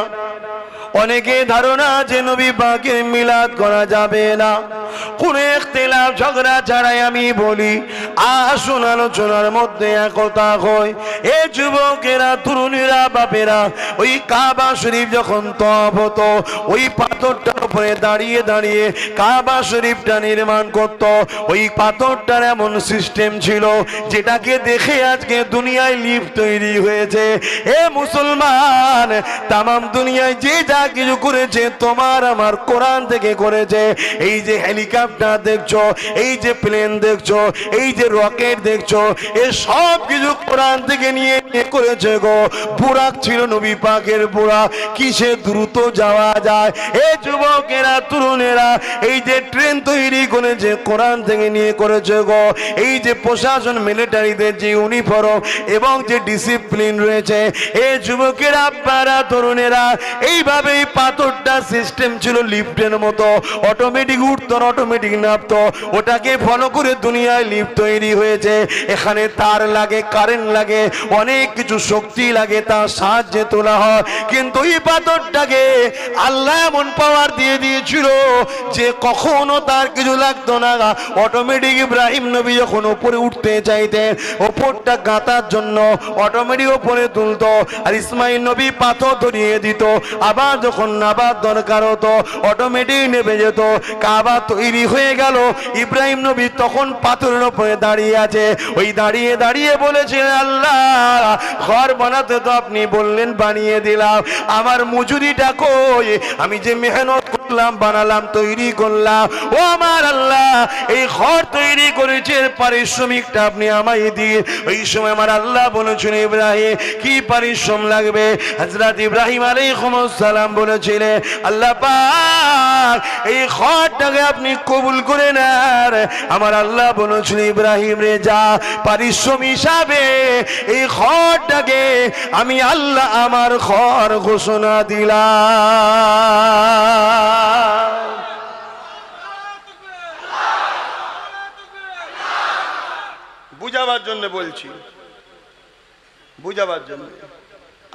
A: অনেকে ধারণা যে নবী পাকের মিলাদ করা যাবে না। কোন ইখতিলাফ ঝগড়া ছাড়াই আমি বলি, আসুন আলোচনার মধ্যে একতা হয়। এ যুবকেরা, তরুণীরা, বাপেরা, ওই কাবা শরীফ যখন তওয়াফ হতো, ওই পাথরটার উপরে দাঁড়িয়ে দাঁড়িয়ে কাবা শরীফটা নির্মাণ করত। ওই পাথরটার এমন সিস্টেম ছিল যেটাকে দেখে আজকে দুনিয়ায় লিফট তৈরি হয়েছে। এ মুসলমান, তামাম দুনিয়ায় যে যা কিছু করেছে তোমার আমার কোরআন থেকে করেছে। এই যে হেলিকপ্টার দেখছো, এই যে প্লেন দেখছো, এই যে রকেট দেখছো, এ সব কিছু কোরআন থেকে নিয়ে করেছে গো। বুরাক ছিল নবী পাকের বুরাক, কিসে দ্রুত যাওয়া যায়। এই যুবকেরা, তরুণেরা, এই যে ট্রেন তৈরি করেছে কোরআন থেকে নিয়ে করেছে গো। এই যে প্রশাসন, মিলিটারিদের যে ইউনিফর্ম এবং যে ডিসিপ্লিন রয়েছে, এই যুবকেরা, আব্বারা, তরুণেরা, এইভাবে এই পাথরটা সিস্টেম ছিল লিফটের মতো, অটোমেটিক উঠতো, অটোমেটিক নামতো। ওটাকে ফলো করে দুনিয়ায় লিফট তৈরি হয়েছে। এখানে তার লাগে, কারেন্ট লাগে, অনেক কিছু শক্তি লাগে, তার সাহায্যে তোলা হয়। কিন্তু এই পাথরটাকে আল্লাহ এমন পাওয়ার দিয়ে দিয়েছিল যে কখনো তার কিছু লাগতো না। অটোমেটিক ইব্রাহিম নবী যখন উপরে উঠতে চাইতেন, ওপরটা গাঁথার জন্য অটোমেটিক উপরে তুলতো, আর ইসমাইল নবী পাথর ধরিয়ে দিত। আবার যখন নাবার দরকার হতো, অটোমেটিক নেমে যেত। কাবা তৈরি হয়ে গেল, ইব্রাহিম নবী তখন পাথরের উপরে দাঁড়িয়ে আছে। ওই দাঁড়িয়ে দাঁড়িয়ে বলেছিলেন, আল্লাহ, ঘর বানাতে তো আপনি বললেন, বানিয়ে দিলাম, আমার মজুরিটা কই? আমি যে মেহনত করলাম, বানালাম, তৈরি করলাম, ও আমার আল্লাহ, এই ঘর তৈরি করেছে, পারিশ্রমিকটা আপনি আমায় দিয়ে। ওই সময় আমার আল্লাহ বলেছেন, ইব্রাহিম, কি পারিশ্রম লাগবে? হযরত ইব্রাহিম আলাইহিস সালাম বলেছিলেন, আল্লাহ পাক, এই ঘরটাকে আপনি কবুল করে নেন। আমার আল্লাহ বলেছেন, ইব্রাহিম রে, যা, পারিশ্রম হিসাবে এই ঘরটাকে আমি আল্লাহ আমার ঘর ঘোষণা দিলাম। বুঝাবার জন্য বলছি, বুঝাবার জন্য।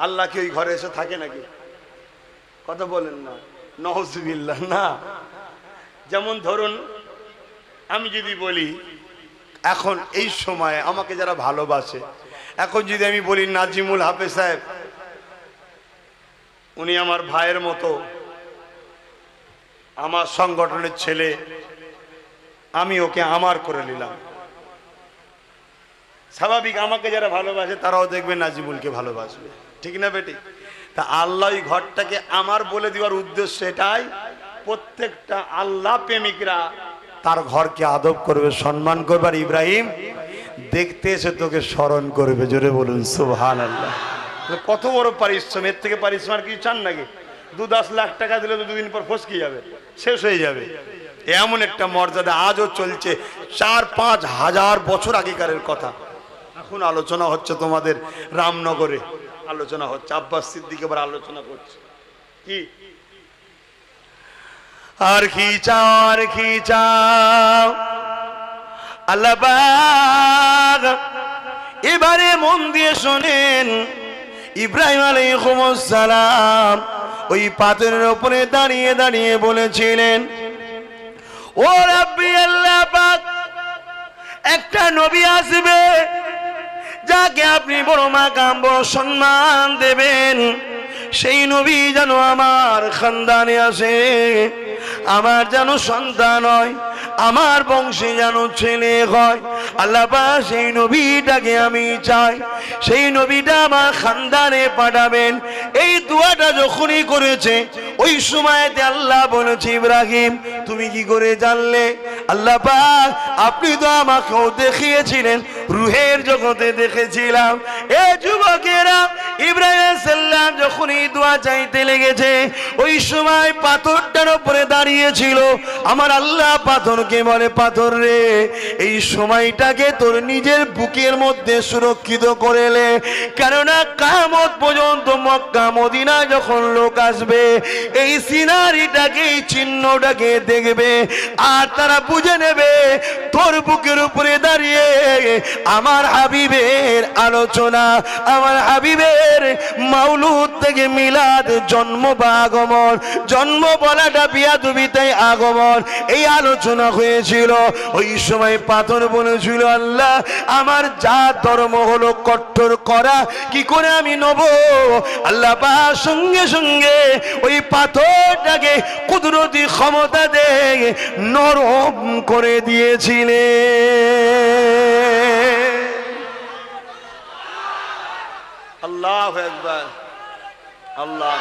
A: আল্লাহ কি ওই ঘরে এসে থাকে নাকি? কথা বলেন না, নাউজুবিল্লাহ, না। যেমন ধরুন, আমি যদি বলি এখন এই সময় আমাকে যারা ভালোবাসে, এখন যদি আমি বলি নাজিমুল হাফেজ সাহেব, উনি আমার ভাইয়ের মতো, আমার সংগঠনের ছেলে, আমি ওকে আমার করে নিলাম। স্বাভাবিক, আমাকে যারা ভালোবাসে তারাও দেখবে নাজিমুলকে ভালোবাসবে, ঠিক না বেটি? তা আল্লাহ ওই ঘরটাকে আমার বলে দেওয়ার উদ্দেশ্য এটাই, প্রত্যেকটা আল্লাহ প্রেমিকরা তার ঘরকে আদব করবে, সম্মান করবে, আর ইব্রাহিম দেখতে এসে তোকে স্মরণ করবে। জোরে বলুন সুবহানাল্লাহ। কত বড় পারিশ্রম! এর থেকে পারিশ্রম আর কিছু চান নাকি? 2-10 লাখ টাকা দিলে তো দুদিন পর ফসকে যাবে, শেষ হয়ে যাবে। এমন একটা মর্যাদা আজও চলছে, 4-5 হাজার বছর আগেকারের কথা। এখন আলোচনা হচ্ছে তোমাদের রামনগরে, আলোচনা হচ্ছে, আব্বাস সিদ্দিক এবার আলোচনা করছে। কি আর কি চাও, আর কি চাও? আল্লাহ পাক এবারে মন দিয়ে শোনেন, ইব্রাহিম আলাইহিস সালাম ওই পাথরের উপরে দাঁড়িয়ে দাঁড়িয়ে বলেছিলেন, ও রাব্বি আল্লাহ পাক, একটা নবী আসবে যাকে আপনি বড় মাকাম, বড় সম্মান দেবেন, সেই নবী যেন আমার খানদানে আসে। আমার যেন সন্তান হয়, আমার বংশে যেন ছেলে হয়। আল্লাহ পাক সেই নবীটাকে আমি চাই, সেই নবীটা আমার খানদানে পাঠাবেন। এই দোয়াটা যখনই করেছে ওই সময়তে আল্লাহ বলেছে, ইব্রাহিম তুমি কি করে জানলে? আল্লাহ পাক আপনি তো আমাকেও দেখিয়েছিলেন, রুহের জগতে দেখেছিলাম। এ যুবকেরা, ইব্রাহিম আলাইহিস সালাম যখন এই দোয়া চাইতে লেগেছে ওই সময় পাথরটার উপরে দাঁড়িয়েছিল। আমার আল্লাহ পাথরকে বলে, পাথর রে, এই সময়টাকে তোর নিজের বুকের মধ্যে সুরক্ষিত করে নে, কেননা কিয়ামত পর্যন্ত মক্কা মদিনা যখন লোক আসবে এই সিনারিটাকে, এই চিহ্নটাকে দেখবে আর তারা বুঝে নেবে তোর বুকের উপরে দাঁড়িয়ে আমার হাবিবের আলোচনা, আমার হাবিবের মাউলুদ থেকে মিলাদ, জন্ম বা আগমন, জন্ম বলাটা বিয়াদবিতে আগমন, এই আলোচনা হয়েছিল। ওই সময় পাথর বলেছিল, আল্লাহ আমার যা ধর্ম হলো কঠোর করা, কি করে আমি নেব? আল্লাহ পাক সঙ্গে সঙ্গে ওই পাথরটাকে কুদরতি ক্ষমতা দিয়ে নরম করে দিয়েছিলেন। আল্লাহু আকবার, আল্লাহ।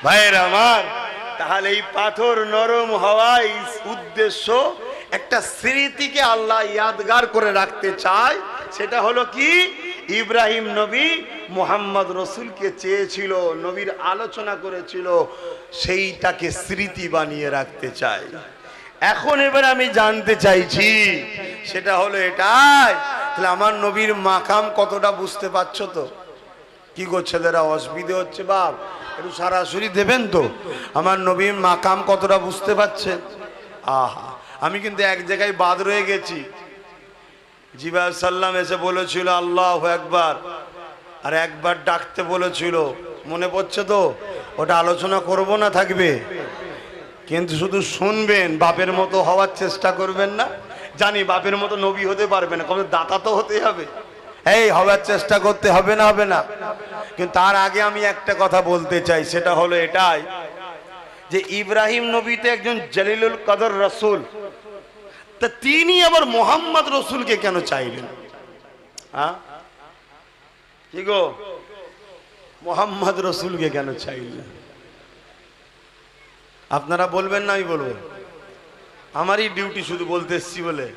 A: ভাইরা আমার, তাহলে এই পাথর নরম হওয়ার উদ্দেশ্য একটা স্মৃতিকে আল্লাহ ইয়াদগার করে রাখতে চায়। সেটা হলো কি, ইব্রাহিম নবী মুহাম্মদ রসুলকে চেয়েছিল, নবীর আলোচনা করেছিল, সেইটাকে স্মৃতি বানিয়ে রাখতে চাই। এখন এবার আমি জানতে চাইছি, সেটা হলো এটাই, তাহলে আমার নবীর মাকাম কতটা বুঝতে পারছো তো? কি গো ছেলেরা, অসুবিধে হচ্ছে বাপ? একটু সরাসরি দেবেন তো, আমার নবীর মাকাম কতটা বুঝতে পারছেন? আহা, আমি কিন্তু এক জায়গায় বাদ রয়ে গেছি। জিবরাইল সাল্লাম এসে বলেছিল আল্লাহু আকবার, আর একবার ডাকতে বলেছিল, মনে পড়ছে তো? ওটা আলোচনা করব না, থাকবে, কিন্তু শুধু শুনবেন, বাপের মতো হওয়ার চেষ্টা করবেন না। জানি বাপের মতো নবী হতে পারবে না, কবে দাতা তো হতে হবে, এই হওয়ার চেষ্টা করতে হবে না, হবে না। কিন্তু তার আগে আমি একটা কথা বলতে চাই, সেটা হলো এটাই যে ইব্রাহিম নবী তো একজন জলিলুল কদর রাসূল, তা তিনি আবার মুহাম্মদ রসুলকে কেন চাইলেন? হ্যাঁ কি গো, মুহাম্মদ রসুলকে কেন চাইলেন? আপনারা বলবেন না আমি বলবো? আমারই ডিউটি শুধু বলতে এসছি বলে।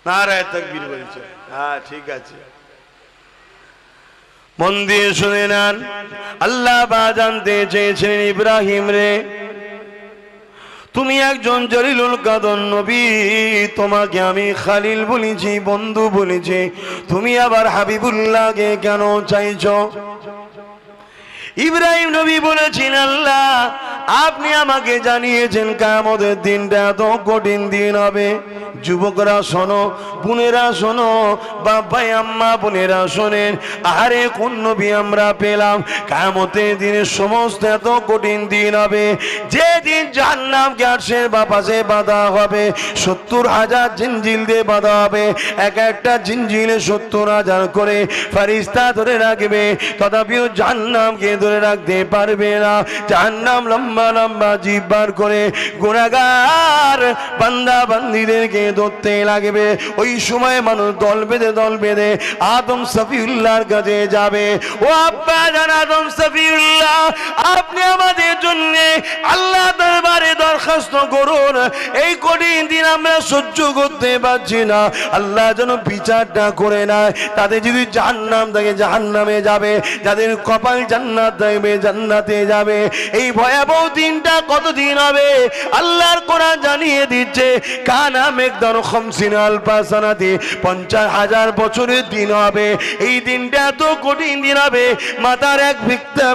A: নারায়ে তাকবীর বলছে। হ্যাঁ ঠিক আছে, মন দিয়ে শুনে নেন। আল্লাহ বা জানতে চেয়েছিলেন, ইব্রাহিম রে, তুমি একজন জলিলুল কদর নবী, তোমাকে আমি খালিল বলেছি, বন্ধু বলেছি, তুমি আবার হাবিবুল্লাহকে কেন চাইছো? ইব্রাহিম নবী বলেছেন, আল্লাহ আপনি আমাকে জানিয়েছেন কিয়ামতের দিনটা এত কঠিন দিন হবে। যুবকরা শোনো, বোনেরা শোনো, বাবাই আম্মা বোনেরা শোনেন, আরে কোন নবী আমরা পেলাম? কিয়ামতের দিনে সমস্ত এত কঠিন দিন হবে, যেদিন জাহান্নামকে আরশের বাপাশে বাঁধা হবে, 70,000 জিনজিল দিয়ে বাঁধা হবে, এক একটা জিনজিলে 70,000 করে ফেরেশতা ধরে রাখবে, তথাপিও জাহান্নামকে ধরে রাখতে পারবে না। জাহান্নাম লম্বা লম্বা জিভ বার করে গুনাহগার বান্দা বান্দীদেরকে ধরতে লাগবে। ওই সময় মানুষ দল বেঁধে আদম সফিউল্লাহর কাছে যাবে। ও আব্বা জান আদম সফিউল্লাহ, আপনি আমাদের জন্য আল্লাহ দরবারে দরখাস্ত করুন, এই কঠিন দিন আমরা সহ্য করতে পারছি না, আল্লাহ যেন বিচারটা করে নেয়। তাদের যদি জাহান্নাম থাকে জাহান্নামে যাবে, যাদের কপাল জান্নাত থাকবে জান্নাতে যাবে। এই ভয়াবহ দিনটা কতদিন হবে? আল্লাহর কোরআন জানিয়ে দিচ্ছে, কানা মেকদার 50 আলফা সানাতি, 50,000 বছরের দিন হবে। এই দিনটা এত কঠিন দিন হবে, মাথার এক ভিক্তা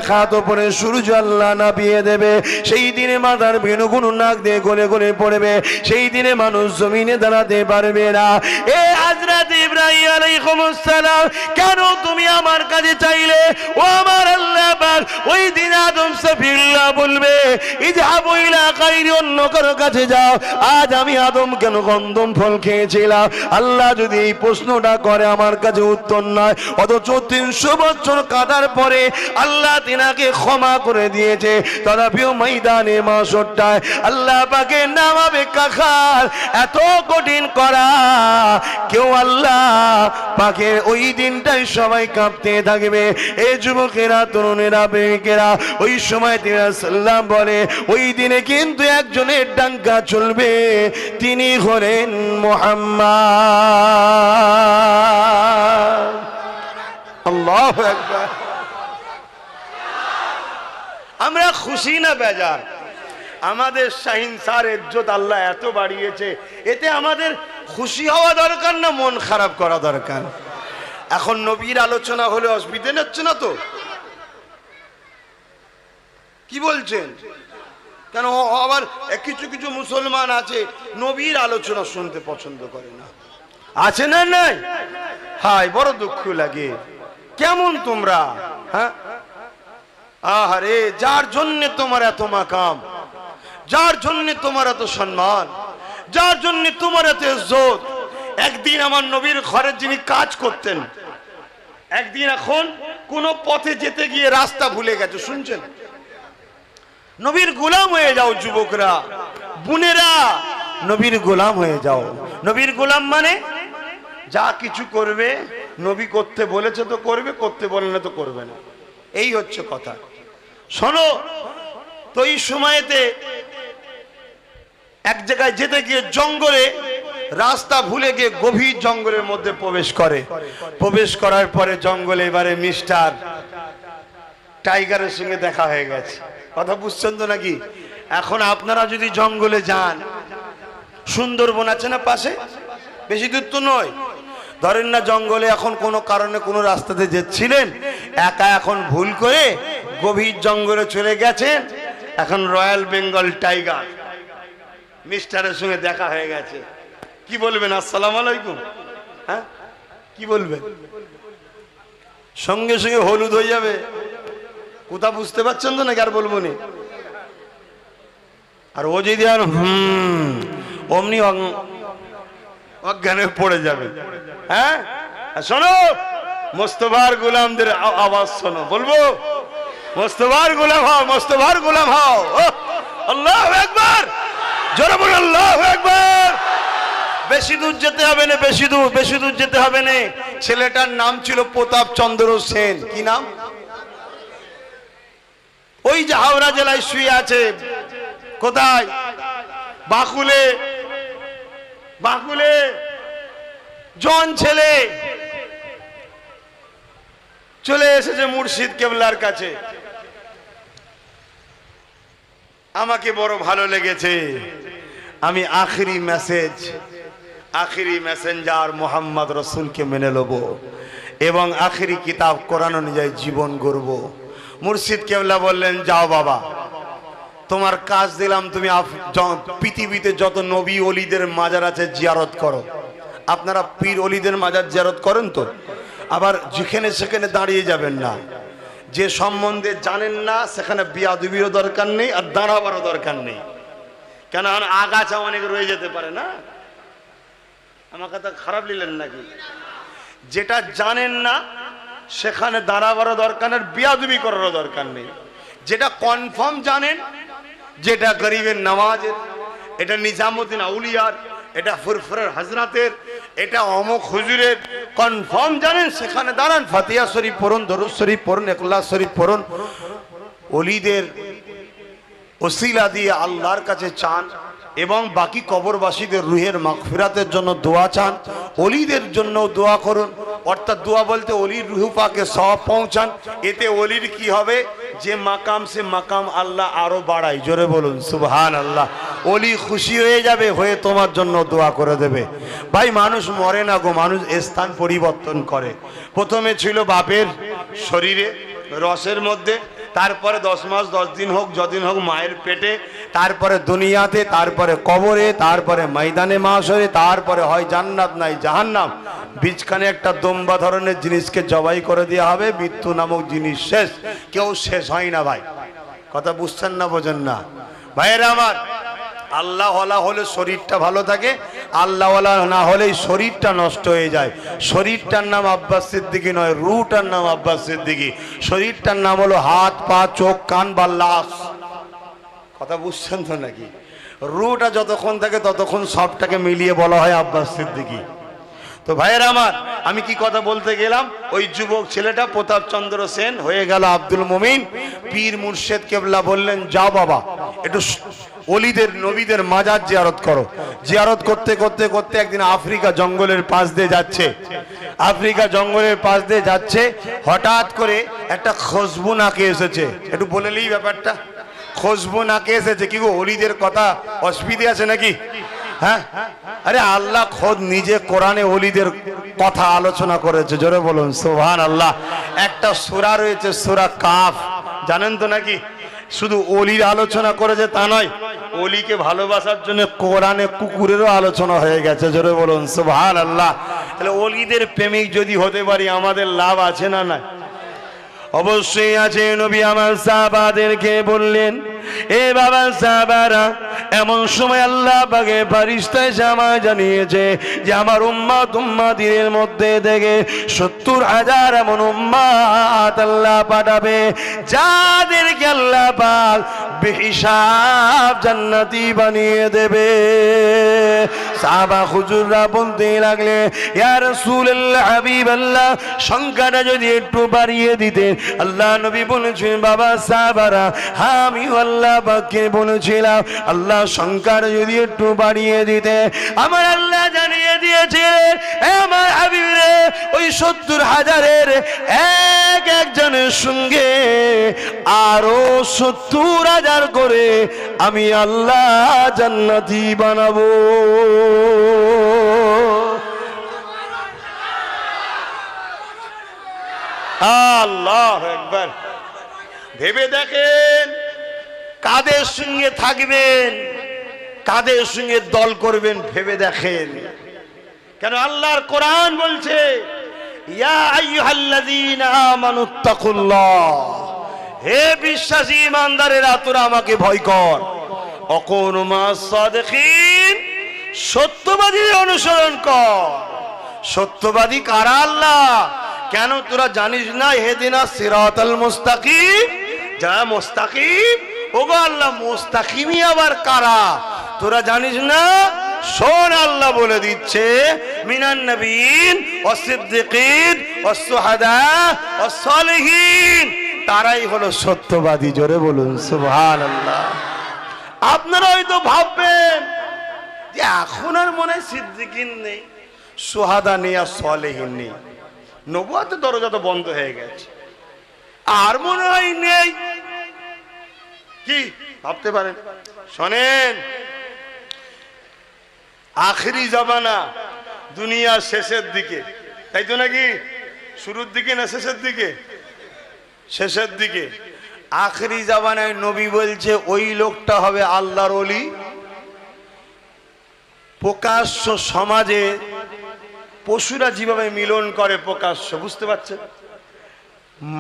A: খাত উপরে সূর্য আল্লাহ নামিয়ে দেবে। সেই দিনে মাথার ভেনুগুলো নাক দিয়ে গলে গলে পড়বে, সেই দিনে মানুষ জমিনে দাঁড়াতে পারবে না। এ আজ হযরত ইব্রাহিম আলাইহিস সালাম কেন তুমি আমার কাছে চাইলে? ও আমার আল্লাহ পাক, ওই দিন আদম সফিউল্লাহ বলবে ইযহাবু ইলা গায়রি, অন্য কারো কাছে যাও। আজ আমি আদম কেন গন্ধম ফল খেয়েছিলাম? আল্লাহ যদি এই প্রশ্নটা করে আমার কাছে উত্তর নয়, অথচ 300 বছর কাটার পরে আল্লাহ তিনাকে ক্ষমা করে দিয়েছে। তথাপিও ময়দানে মাশরটায় আল্লাহ পাকের নামাবে কাখার এত কঠিন করা, কেউ আল্লাহ পাকের ওই দিনটাই সবাই কাঁপতে থাকবে। এই যুবকেরা, তরুণেরা, প্রেমিকেরা, ওই সময় তিনি সাল্লাম বলে ওই দিনে কিন্তু একজনের ডাঙ্কা চলবে, তিনি হলেন মুহাম্মদ। আল্লাহু আকবার। আমরা খুশি না বেজার? আমাদের শাহিন স্যার ইজ্জত আল্লাহ এত বাড়িয়েছে, এতে আমাদের খুশি হওয়া দরকার না মন খারাপ করা দরকার? এখন নবীর আলোচনা হলে অসুবিধে হচ্ছে না তো? কি বলছেন? কেন আবার কিছু কিছু মুসলমান আছে নবীর আলোচনা শুনতে পছন্দ করে না, আছে না? নাই? হায় বড় দুঃখ লাগে। কেমন তোমরা? হ্যাঁ, আহারে, যার জন্য তোমার এত মাকাম, যার জন্য তোমার এত সম্মান, যার জন্য তোমার এত ইজ্জত, একদিন আমার নবীর ঘরের যিনি কাজ করতেন, একদিন এখন কোন পথে যেতে গিয়ে রাস্তা ভুলে গেছে, শুনছেন? নবীর গোলাম হয়ে যাও যুবকরা, বোনেরা, নবীর গোলাম হয়ে যাও। নবীর গোলাম মানে যা কিছু করবে নবী করতে বলেছে তো করবে, করতে বলে না তো করবে না, এই হচ্ছে কথা। শোনো তো, এই সময়তে এক জায়গায় যেতে গিয়ে জঙ্গলে রাস্তা ভুলে গিয়ে গভীর জঙ্গলের মধ্যে প্রবেশ করে। প্রবেশ করার পরে জঙ্গলে এবারে মিস্টার টাইগারের সঙ্গে দেখা হয়ে গেছে। কথা বুঝছেন তো নাকি? এখন আপনারা যদি জঙ্গলে যান, সুন্দরবন আছে না পাশে, বেশি দূর তো নয়, ধরেন না জঙ্গলে এখন কোনো কারণে কোনো রাস্তাতে যাচ্ছিলেন, একা এখন ভুল করে গভীর জঙ্গলে চলে গেছেন, এখন রয়্যাল বেঙ্গল টাইগার মিস্টারের সঙ্গে দেখা হয়ে গেছে, কি বলবেন? আসসালামু আলাইকুম। হ্যাঁ, কি বলবেন? সঙ্গে সঙ্গে হলুদ হয়ে যাবে। কোথা বুঝতে পারছেন তো নাকি? আর বলবো নি? আর ও যদি আর অমনি অজ্ঞানে পড়ে যাবে। হ্যাঁ, শোনো, মোস্তফার গোলামদের আওয়াজ শোনো, বলবো মোস্তফার গোলাম হও, মোস্তফার গোলাম হও। আল্লাহু আকবার, জোরে বলুন আল্লাহু আকবার। বেশি দূর যেতে হবে না, বেশি দূর যেতে হবে না। ছেলেটার নাম ছিল প্রতাপ চন্দ্র সেন। কি নাম? ওই যে হাওড়া জেলায় শুয়ে আছে। কোথায়? বাকুলে। বাকুলে জন ছেলে চলে এসেছে মুর্শিদ কেবলার কাছে। আমাকে বড় ভালো লেগেছে। আমি আখেরি মেসেঞ্জার মোহাম্মদ রসুলকে মেনে নেব এবং আখেরি কিতাব কোরআন অনুযায়ী জীবন গড়ব। মুর্শিদ কেবলা বললেন, যাও বাবা, তোমার কাজ দিলাম, তুমি পৃথিবীতে যত নবী অলিদের মাজার আছে জিয়ারত করো। আপনারা পীর অলিদের মাজার জিয়ারত করেন তো? আবার যেখানে সেখানে দাঁড়িয়ে যাবেন না। যে সম্বন্ধে জানেন না সেখানে বিয়াদবিরও দরকার নেই, আর দাঁড়াবারও দরকার নেই। কেন আগাছা অনেক রয়ে যেতে পারে না। আমার কথা খারাপ নিলেন নাকি? যেটা জানেন না সেখানে দাঁড়াবারও দরকার নেই, বিয়াদবি করারও দরকার নেই। যেটা কনফার্ম জানেন, যেটা গরিবের নামাজের, এটা নিজামুদ্দিন আউলিয়ার, এটা ফুরফুরের হজরতের, এটা অমুক হুজুরের, কনফার্ম জানেন, সেখানে দাঁড়ান, ফাতিহা শরীফ পড়ুন, দরুদ শরীফ পড়ুন, ইখলাস শরীফ পড়ুন। ওলিদের ওসিলা দিয়ে আল্লাহর কাছে চান এবং বাকি কবরবাসীদের রুহের মাগফিরাতের জন্য দোয়া চান। ওলিদের জন্য দোয়া করুন, অর্থাৎ দোয়া বলতে ওলির রুহ পাকে সওয়াব পৌঁছান। এতে ওলির কি হবে? যে মাকাম সে মাকাম আল্লাহ আরো বাড়ায়। জোরে বলুন সুবহানাল্লাহ। ওলি খুশি হয়ে যাবে, হয়ে তোমার জন্য দোয়া করে দেবে। ভাই, মানুষ মরে না গো, মানুষ স্থান পরিবর্তন করে। প্রথমে ছিল বাপের শরীরে রসের মধ্যে, তারপরে 10 মাস 10 দিন হোক, যদিন হোক মায়ের পেটে, তারপরে দুনিয়াতে, তারপরে কবরে, তারপরে ময়দানে মাশরে, তারপরে হয় জান্নাত নাই জাহান্নাম। বীজখানে একটা দম্বা ধরনের জিনিসকে জবাই করে দেওয়া হবে, মৃত্যু নামক জিনিস শেষ। কেউ শেষ হয় না ভাই, কথা বুঝছেন না বোঝেন না ভাইয়েরা আমার? আল্লাহওয়ালা হলে শরীরটা ভালো থাকে, আল্লাহওয়ালা না হলে শরীরটা নষ্ট হয়ে যায়। শরীরটার নাম আব্বাস সিদ্দিকী নয়, রুহটার নাম আব্বাস সিদ্দিকী। শরীরটার নাম হলো হাত পা চোখ কান বা লাশ। কথা বুঝছেন তো নাকি? রুহটা যতক্ষণ থাকে ততক্ষণ সবটাকে মিলিয়ে বলা হয় আব্বাস সিদ্দিকী। তো ভাইয়েরা আমার, আমি কি কথা বলতে গেলাম, ওই যুবক ছেলেটা প্রতাপচন্দ্র সেন হয়ে গেল আব্দুল মুমিন। পীর মুর্শেদ কেবলা বললেন, যাও বাবা একটু ওলিদের নবীদের মাজার জিয়ারত করো। জিয়ারত করতে করতে করতে একদিন আফ্রিকা জঙ্গলের পাশ দিয়ে যাচ্ছে, আফ্রিকা জঙ্গলের পাশ দিয়ে যাচ্ছে, হঠাৎ করে একটা খুশবু নাকে এসেছে। একটু বলেলেই ব্যাপারটা, খুশবু নাকে এসেছে। কি গো, ওলিদের কথা অসুবিধে আছে নাকি? হ্যাঁ, আরে আল্লাহ খোদ নিজে কোরআনে ওলিদের কথা আলোচনা করেছে, জোরে বলুন সুবহানাল্লাহ। একটা সূরা রয়েছে সূরা কাফ, জানেন তো নাকি? শুধু ওলির আলোচনা করেছে তা নয়, ওলিকে ভালোবাসার জন্য কোরআনে কুকুরেরও আলোচনা হয়ে গেছে, জোরে বলুন সুবহানাল্লাহ। তাহলে ওলিদের প্রেমিক যদি হতে পারি আমাদের লাভ আছে না? না, অবশ্যই আছে। নবী আমার সাহাবাদেরকে বললেন, এ বাবা সাহাবারা, এমন সময় আল্লাহ পাকে ফেরেশতা এসে আমায় জানিয়েছে যে আমার উম্মতের মধ্যে থেকে 70,000 এমন উম্মত আল্লাহ পাঠাবে যাদেরকে আল্লাহ পাক বেহিসাব জান্নাতি বানিয়ে দেবে। সাহাবা হুজুররা বলতে লাগলে, ইয়া রাসূলুল্লাহ, হাবিবাল্লাহ, সংখ্যাটা যদি একটু বাড়িয়ে দিতে। আল্লাহ নবী বলেছেন, বাবা সাহাবারা, আমি আল্লাহ পাককে বলেছিলাম আল্লাহ সংখ্যাটা যদি একটু বাড়িয়ে দিতে। আমার আল্লাহ জানিয়ে দিয়েছে, আমার হাবিব রে, ওই 70,000-এর একজনের সঙ্গে আরো 70,000 করে আমি আল্লাহ জান্নাতি বানাবো। আল্লাহু আকবার। ভেবে দেখেন, কাদের সঙ্গে থাকবেন, কাদের সঙ্গে দল করবেন, ভেবে দেখেন। কেন আল্লাহর কোরআন বলছে, ইয়া আইয়ুহাল্লাযীনা আমানুত্তাকুল্লাহ, হে বিশ্বাসী ইমানদারেরা, তোরা আমাকে ভয় কর। অকুনু মাস সাদিকিন, সত্যবাদীর অনুসরণ কর। সত্যবাদী কারা? আল্লাহ। কেন তোরা জানিস না? হেদিনা সিরাতাল মুস্তাকিম, যারা মুস্তাকিম, ওগো আল্লাহ মুস্তাকিমই আবার কারা তোরা জানিস না? শোন, আল্লাহ বলে দিচ্ছে, মিনান নবীন ওয়াস সিদ্দিকিন ওয়াস শুহাদা ওয়াস সালিহিন, তারাই হলো সত্যবাদী। জোরে বলুন সুবহানাল্লাহ। আপনারা হয়তো ভাববেন যে এখন আর মনে হয় সিদ্দিকিন নেই, শুহাদা নেই, আর সালিহিন নেই, নবুয়তের দরজা তো বন্ধ হয়ে গেছে, আর মনে হয় নেই। কি ভাবতে পারেন? শোনেন, আখেরি জামানা, দুনিয়ার শেষের দিকে, তাই তো নাকি? শুরুর দিকে না শেষের দিকে? শেষের দিকে। আখেরি জামানায় নবী বলছে ওই লোকটা হবে আল্লাহর ওলি। প্রকাশ্য সমাজে পশুরা যেভাবে মিলন করে প্রকাশ্য, বুঝতে পারছেন?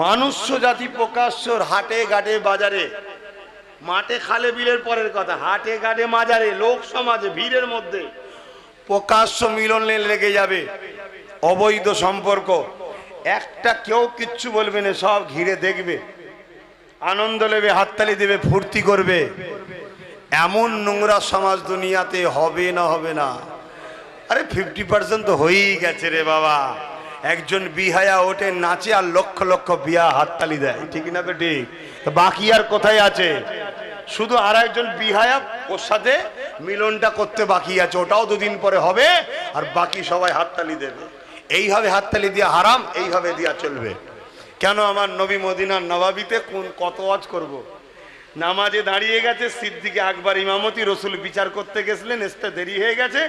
A: মানুষ জাতি প্রকাশ্যর হাটে ঘাটে বাজারে, মাঠে খালে বিলের পরের কথা, হাটে ঘাটে মাজারে, লোক সমাজে ভিড়ের মধ্যে প্রকাশ্য মিলনে লেগে যাবে। অবৈধ সম্পর্ক, একটা কেউ কিচ্ছু বলবে না, সব ঘিরে দেখবে, আনন্দ নেবে, হাততালি দেবে, ফুর্তি করবে। এমন নোংরা সমাজ দুনিয়াতে হবে না? হবে না? আরে 50% তো হয়েই গেছে রে বাবা। একজন বিহায়া ওঠে নাচে আর লক্ষ লক্ষ বিয়া হাততালি দেয়, ঠিক না? ঠিক। বাকি আর কোথায় আছে? শুধু আর একজন বিহায়া ওর সাথে মিলনটা করতে বাকি আছে, ওটাও দুদিন পরে হবে, আর বাকি সবাই হাততালি দেবে। এইভাবে হাততালি দিয়া হারাম, এইভাবে দিয়া চলবে। কেন? আমার নবী মদিনার নবাবিতে কত ওয়াজ করব, নামাজে দাঁড়িয়ে গেছে, সিদ্দিক আকবর ইমামতি, রসুল বিচার করতে গেছিলেন, আসতে দেরি হয়ে গেছে।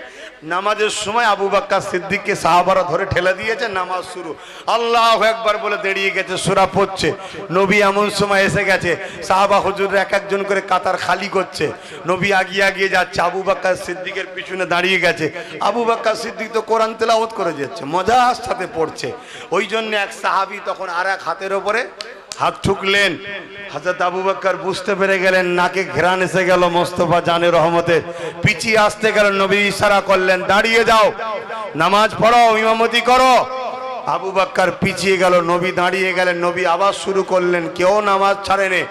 A: নামাজের সময় আবু বকর সিদ্দিককে সাহাবারা ধরে ঠেলে দিয়েছে, নামাজ শুরু, আল্লাহু আকবার বলে দাঁড়িয়ে গেছে, সূরা পড়ছে। নবী এমন সময় এসে গেছে, সাহাবা হুজুররা এক একজন করে কাতার খালি করছে, নবী আগিয়ে আগিয়ে যাচ্ছে, আবু বকর সিদ্দিকের পিছনে দাঁড়িয়ে গেছে। আবু বকর সিদ্দিক তো কোরআন তেলাওয়াত করে যাচ্ছে, মজার সাথে পড়ছে। ওই জন্য এক সাহাবী তখন আর এক হাতের ওপরে হাত ঠুকলেন। হযরত আবু বকর বুঝতে পেরে গেলেন নাকে ঘ্রাণ এসে গেল মোস্তফা জানে রহমতের, পিছিয়ে আসতে গেল, নবী ইশারা করলেন দাঁড়িয়ে যাও, নামাজ পড়ো, ইমামতি করো। আবু বকর পিছিয়ে গেল, নবী দাঁড়িয়ে গেলেন, নবী আবার শুরু করলেন, কেউ নামাজ ছাড়েনি,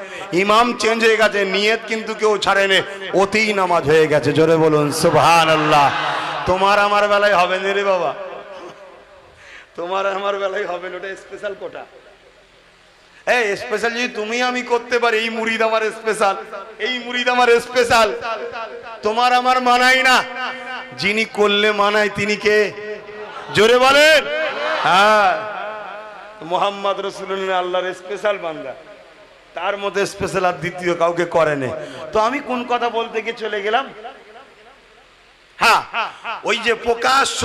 A: ইমাম চেঞ্জ হয়ে গেছে, নিয়ত কিন্তু কেউ ছাড়েনি, ওতেই নামাজ হয়ে গেছে। জোরে বলুন সুবহানাল্লাহ। তোমার আমার বেলায় হবে না রে বাবা, তোমার আমার বেলায় হবে না, ওটা স্পেশাল কোটা। এই স্পেশাল যদি তুমি আমি করতে পারি, এই মুরিদ আমার স্পেশাল, এই মুরিদ আমার স্পেশাল, তোমার আমার মানাই না। যিনি করলে মানায় তিনি কে? জোরে বলেন। হ্যাঁ, মুহাম্মদ রাসূলুল্লাহ আল্লাহর স্পেশাল বান্দা, তার মধ্যে স্পেশাল আর দ্বিতীয় কাউকে করে না। তো আমি কোন কথা বলতে গিয়ে চলে গেলাম? হ্যাঁ, ওই যে প্রকাশ্য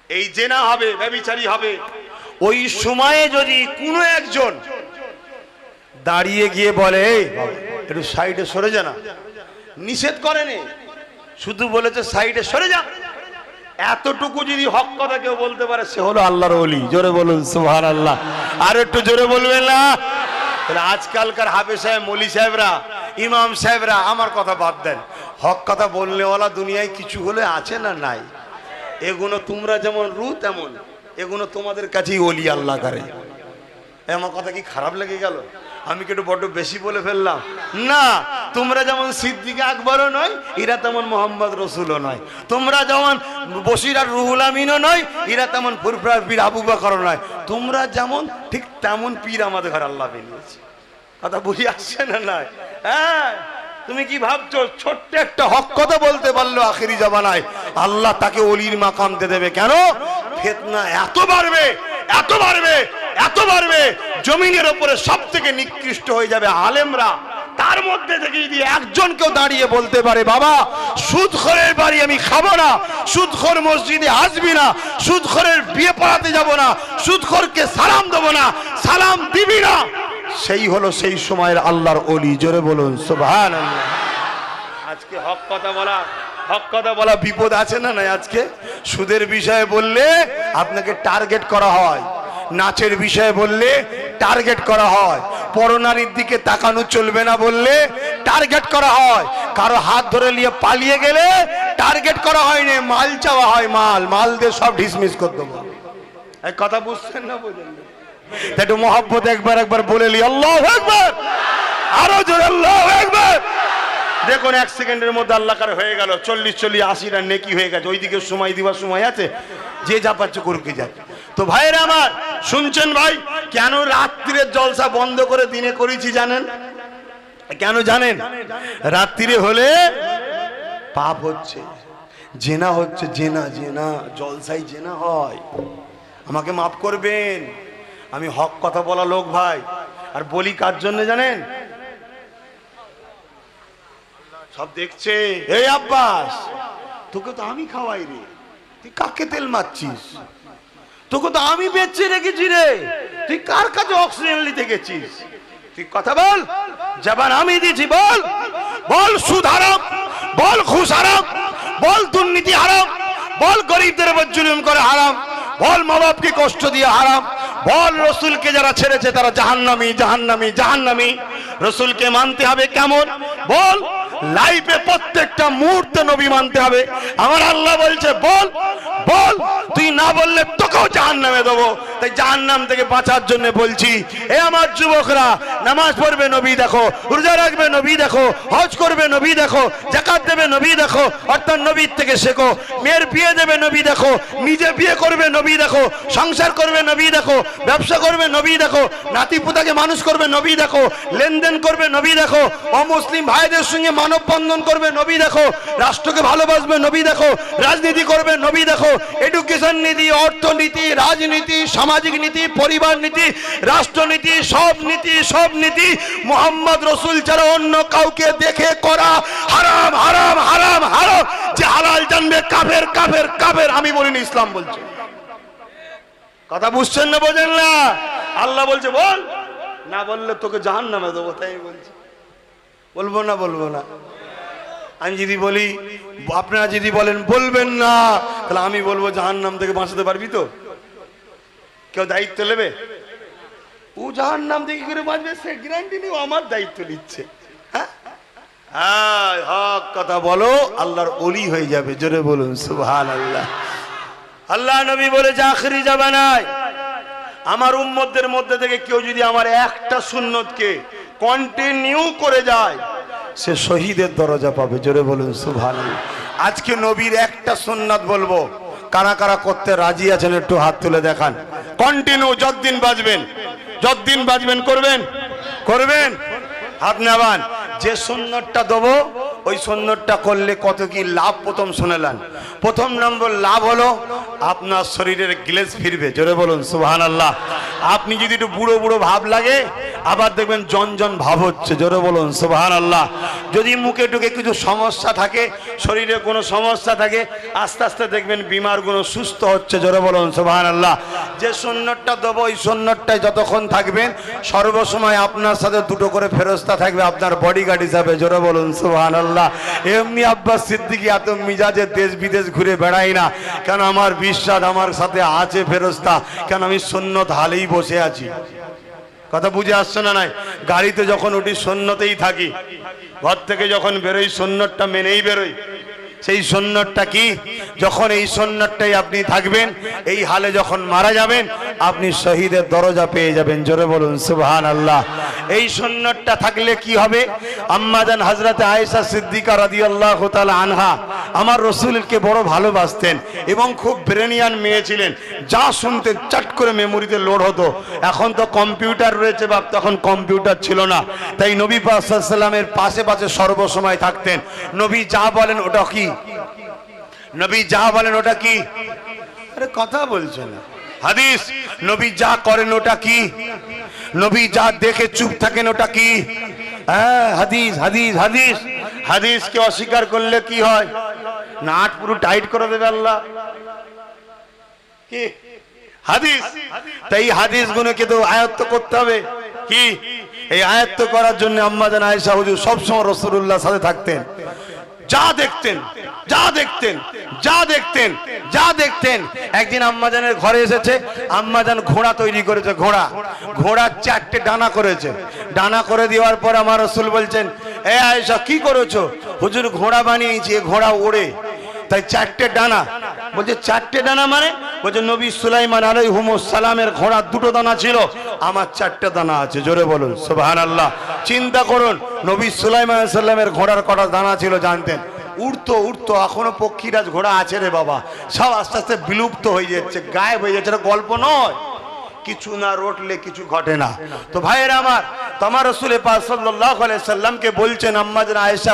A: এই জেনা হবে, ব্যভিচারী হবে, ওই সময়ে যদি কোনো একজন দাঁড়িয়ে গিয়ে বলে এই একটু সাইডে সরে যা, না নিষেধ করেনি, শুধু বলেছে সাইডে সরে যা, এতটুকু যদি হক কথা কেউ বলতে পারে সে হলো আল্লাহর ওলি। জোরে বলুন সুবহানাল্লাহ। আর একটু জোরে বলবেন না? আজকালকার হাফেজ সাহেব, মৌলী সাহেবরা, ইমাম সাহেবরা আমার কথা বাদ দেন, হক কথা বললেওয়ালা দুনিয়ায় কিছু হলে আছে না নাই? এগুলো তোমরা যেমন রু তেমন এগুলো তোমাদের কাছেই ওলি আল্লাহ করে। আমার কথা কি খারাপ লেগে গেল? আমি কি একটু বড্ড বেশি বলে ফেললাম? না, তোমরা যেমন সিদ্দিক আকবরও নয়, এরা তেমন মোহাম্মদ রসুলও নয়, তোমরা যেমন বশির আর রুহুল আমিনও নয়, এরা তেমন ফুরফুরার পীর আবু বকরও নয়, তোমরা যেমন ঠিক তেমন পীর আমাদের ঘরে আল্লাহ বানিয়েছে। কথা বুঝে আসছে না? নাই। হ্যাঁ, তুমি কি ভাবছো ছোট্ট একটা হক কথা বলতে পারলো আখেরি জামানায় আল্লাহ তাকে ওলির মাকাম দিয়ে দেবে? কেন? ফিতনা এত বাড়বে, এত বাড়বে, এত বাড়বে, জমিনের উপরে সব থেকে নিকৃষ্ট হয়ে যাবে আলেমরা। তার মধ্যে থেকে যদি একজন কেউ দাঁড়িয়ে বলতে পারে বাবা সুদখোরের বাড়ি আমি খাবো না, সুদখোর মসজিদে আসবি না, সুদখোরের বিয়ে পড়াতে যাব না, সুদখোরকে সালাম দেবো না, সালাম দিবি না, সেই হলো সেই সময়ের আল্লাহর ওলি। জোরে বলুন সুবহানাল্লাহ। আজকে হক কথা বলা, হক কথা বলা বিপদ আছে না নাই? আজকে সুদের বিষয়ে বললে আপনাকে টার্গেট করা হয়, নাচের বিষয়ে বললে টার্গেট করা হয়, পরনারীর দিকে তাকানো চলবে না বললে টার্গেট করা হয়, কারো হাত ধরে নিয়ে পালিয়ে গেলে টার্গেট করা হয়নি, মাল চাওয়া হয়, মাল মাল দিয়ে সব ডিসমিস করে দেবো। এই কথা বুঝছেন না? বুঝেন না? একটু মহব্বত একবার একবার বলে নি আল্লাহু আকবার, আরো জোরে আল্লাহু আকবার। দেখুন এক সেকেন্ডের মধ্যে আল্লাহ কার হয়ে গেল 40 80 নেকি হয়ে গেছে। ওইদিকে সময় দিবার সময় আছে, যে যা পাচ্ছে করুকে যায়। তো ভাইরা আমার শুনছেন ভাই, কেন রাত্রির জলসা বন্ধ করে দিনে করেছি জানেন? কেন জানেন? রাত্রিরে হলে পাপ হচ্ছে, জেনা হচ্ছে, জেনা জেনা জলসাই জেনা হয়। আমাকে মাফ করবেন, আমি হক কথা বলা লোক ভাই, আর বলি কার জন্য জানেন? সব দেখছে, এই আব্বাস তোকে তো আমি খাওয়াই রে, তুই কাকে তেল মারছিস? তোকে তো আমি বেঁচে রেখেছি রে, তুই কার কাছে অক্সিজেন নিতে গেছিস? তুই কথা বল, জবান আমি দিয়েছি, বল বল সুদ হারাম, বল ঘুষ হারাম, বল দুর্নীতি হারাম, বল গরিবদের উপর জুলুম করে হারাম, বল মা বাপকে কষ্ট দিয়ে হারাম, বল রসুলকে যারা ছেড়েছে তারা জাহান্নামী জাহান্নামী জাহান্নামী। রসুলকে মানতে হবে কেমন? বল লাইফে প্রত্যেকটা মুহূর্তে নবী মানতে হবে। আমার আল্লাহ বলছে বল বল, তুই না বললে তোকেও জাহান্নামে দেবো। তাই জাহান্নাম থেকে বাঁচার জন্য বলছি, এ আমার যুবকরা, নামাজ পড়বে নবী দেখো, রোজা রাখবে নবী দেখো, হজ করবে নবী দেখো, যাকাত দেবে নবী দেখো, অর্থাৎ নবীর থেকে শেখো। মেয়ের বিয়ে দেবে নবী দেখো, নিজে বিয়ে করবে নবী দেখো, সংসার করবে নবী দেখো, ব্যবসা করবে নবী দেখো, নাতি পুতাকে মানুষ করবে নবী দেখো, লেনদেন করবে নবী দেখো, অমুসলিম ভাইদের সঙ্গে মানববন্ধন করবে নবী দেখো, রাষ্ট্রকে ভালোবাসবে নবী দেখো, রাজনীতি করবে নবী দেখো, এডুকেশন নীতি, অর্থনীতি, রাজনীতি, সামাজিক নীতি, পরিবার নীতি, রাষ্ট্রনীতি, সব নীতি মোহাম্মদ রসুল ছাড়া অন্য কাউকে দেখে করা হারাম হারাম হারাম হারাম। যে হালাল জানবে কাফের কাফের কাফের। আমি বলিনি, ইসলাম বলছে। কথা বুঝছেন না, বোঝেন না? আল্লাহ বলছে বল, না বললে তোকে জাহান্নামে দেবো, তাই বলছে। বলবো না বলবো না? আমি যদি বলি, আপনারা যদি বলেন বলবেন না, তাহলে আমি বলবো জাহান্নাম থেকে বাঁচাতে পারবি তো? কেউ দায়িত্ব নেবে? ও জাহান্নাম থেকে করে বাঁচবে সে গ্যারান্টি নেই, আমার দায়িত্ব নিচ্ছে। হ্যাঁ, হক কথা বলো, আল্লাহর ওলি হয়ে যাবে। জোরে বলুন সুবহানাল্লাহ। আল্লাহ নবী বলেছে আখিরি জামানায় আমার উম্মতদের মধ্যে থেকে কেউ যদি আমার একটা সুন্নতকে কন্টিনিউ করে যায়, সে শহীদের দরজা পাবে। জোরে বলুন সুবহানাল্লাহ। আজকে নবীর একটা সুন্নাত বলবো, কারা কারা করতে রাজি আছেন একটু হাত তুলে দেখান। কন্টিনিউ যতদিন বাঁচবেন করবেন করবেন, হাত নামান। যে সুন্নতটা দেবো ওই সুন্নতটা করলে কত কি লাভ প্রথম শুনেলেন। প্রথম নম্বর লাভ হলো আপনার শরীরের গ্লেজ ফিরবে। জোরে বলুন সুবহানাল্লাহ। আপনি যদি একটু বুড়ো বুড়ো ভাব লাগে, আবার দেখবেন জন ভাব হচ্ছে। জোরে বলুন সুবহানাল্লাহ। যদি মুখে টুকে কিছু সমস্যা থাকে, শরীরে কোনো সমস্যা থাকে, আস্তে আস্তে দেখবেন বিমারগুলো সুস্থ হচ্ছে। জোরে বলুন সুবহানাল্লাহ। যে সুন্নতটা দেবো ওই সুন্নতটাই যতক্ষণ থাকবেন, সর্বসময় আপনার সাথে দুটো করে ফেরেশতা থাকবে আপনার বডিগার্ড হিসাবে। জোরে বলুন সুবহানাল্লাহ। এমনি আব্বাস সিদ্দিকী এত মিজাজে দেশ বিদেশ ঘুরে বেড়াই না, কেন আমার বিশ্বাস আমার সাথে আছে ফেরেশতা, কেন আমি সুন্নত হালেই বসে আছি। কথা বুঝে আসছে না? নাই গাড়িতে যখন উঠি সুন্নতেই থাকি, ঘর থেকে যখন বেরোই সুন্নতটা মেনেই বেরোই। সেই সুন্নতটা কি? যখন এই সুন্নতটাই আপনি থাকবেন, এই হালে যখন মারা যাবেন, আপনি শহীদের দরজা পেয়ে যাবেন। জোরে বলুন সুবহানাল্লাহ। এই সুন্নতটা থাকলে কি হবে? আম্মা জান হযরতে আয়েশা সিদ্দিকা রাদিয়াল্লাহু তাআলা আনহা আমার রাসূলকে বড় ভালোবাসতেন এবং খুব ব্রেনিয়ান মেয়ে ছিলেন। যা শুনতেন চট করে মেমোরিতে লোড হতো। এখন তো কম্পিউটার রয়েছে, বাপ, তখন কম্পিউটার ছিল না। তাই নবী পাক সাল্লাল্লাহু আলাইহি সাল্লামের পাশে পাশে সর্বসময় থাকতেন। নবী যা বলেন ওটা কি? নবী যা বলেন ওটা কি? আরে কথা বলছে না। হাদিস। নবী যা করেন ওটা কি? নবী যা দেখে চুপ থাকেন ওটা কি? হ্যাঁ, হাদিস হাদিস হাদিস। হাদিসকে অস্বীকার করলে কি হয়? নাট পুরো টাইট করে দেবে আল্লাহ। কি হাদিস? তাই হাদিসগুলোকে তো আয়ত্ত করতে হবে। কি এই আয়ত্ত করার জন্য আম্মা জান আয়েশা হুজুর সবসময় রাসূলুল্লাহর সাথে থাকতেন। যা দেখতেন যা দেখতেন যা দেখতেন যা দেখতেন। একদিন আম্মাজানের ঘরে এসেছে, আম্মাজান ঘোড়া তৈরি করেছে। ঘোড়ার 4টে ডানা করেছে। ডানা করে দেওয়ার পর আমার রাসূল বলছেন, এ আয়েশা কি করেছো? হুজুর ঘোড়া বানিয়েছি, ঘোড়া ওড়ে, তাই 4টে ডানা। বলছে 4টে ডানা মানে? বলছে নবী সুলাইমান আলাইহিস সালামের ঘোড়া 2টো দানা ছিল, আমার 4টে দানা আছে। জোরে বলুন সুবহানাল্লাহ। চিন্তা করুন, নবী সুলাইমান আলাইহিস সালামের ঘোড়ার কটা দানা ছিল জানতেন? উড়তো উড়তো। এখনো পক্ষীরাজ ঘোড়া আছে রে বাবা, সব আস্তে আস্তে বিলুপ্ত হয়ে যাচ্ছে, গায়েব হয়ে যাচ্ছে। গল্প নয়, কিছু না রটলে কিছু ঘটে না। তো ভাইয়েরা আমার, তোমার রাসূল পাক সাল্লাল্লাহু আলাইহি সাল্লামকে বলছেন আম্মা জান আয়েশা,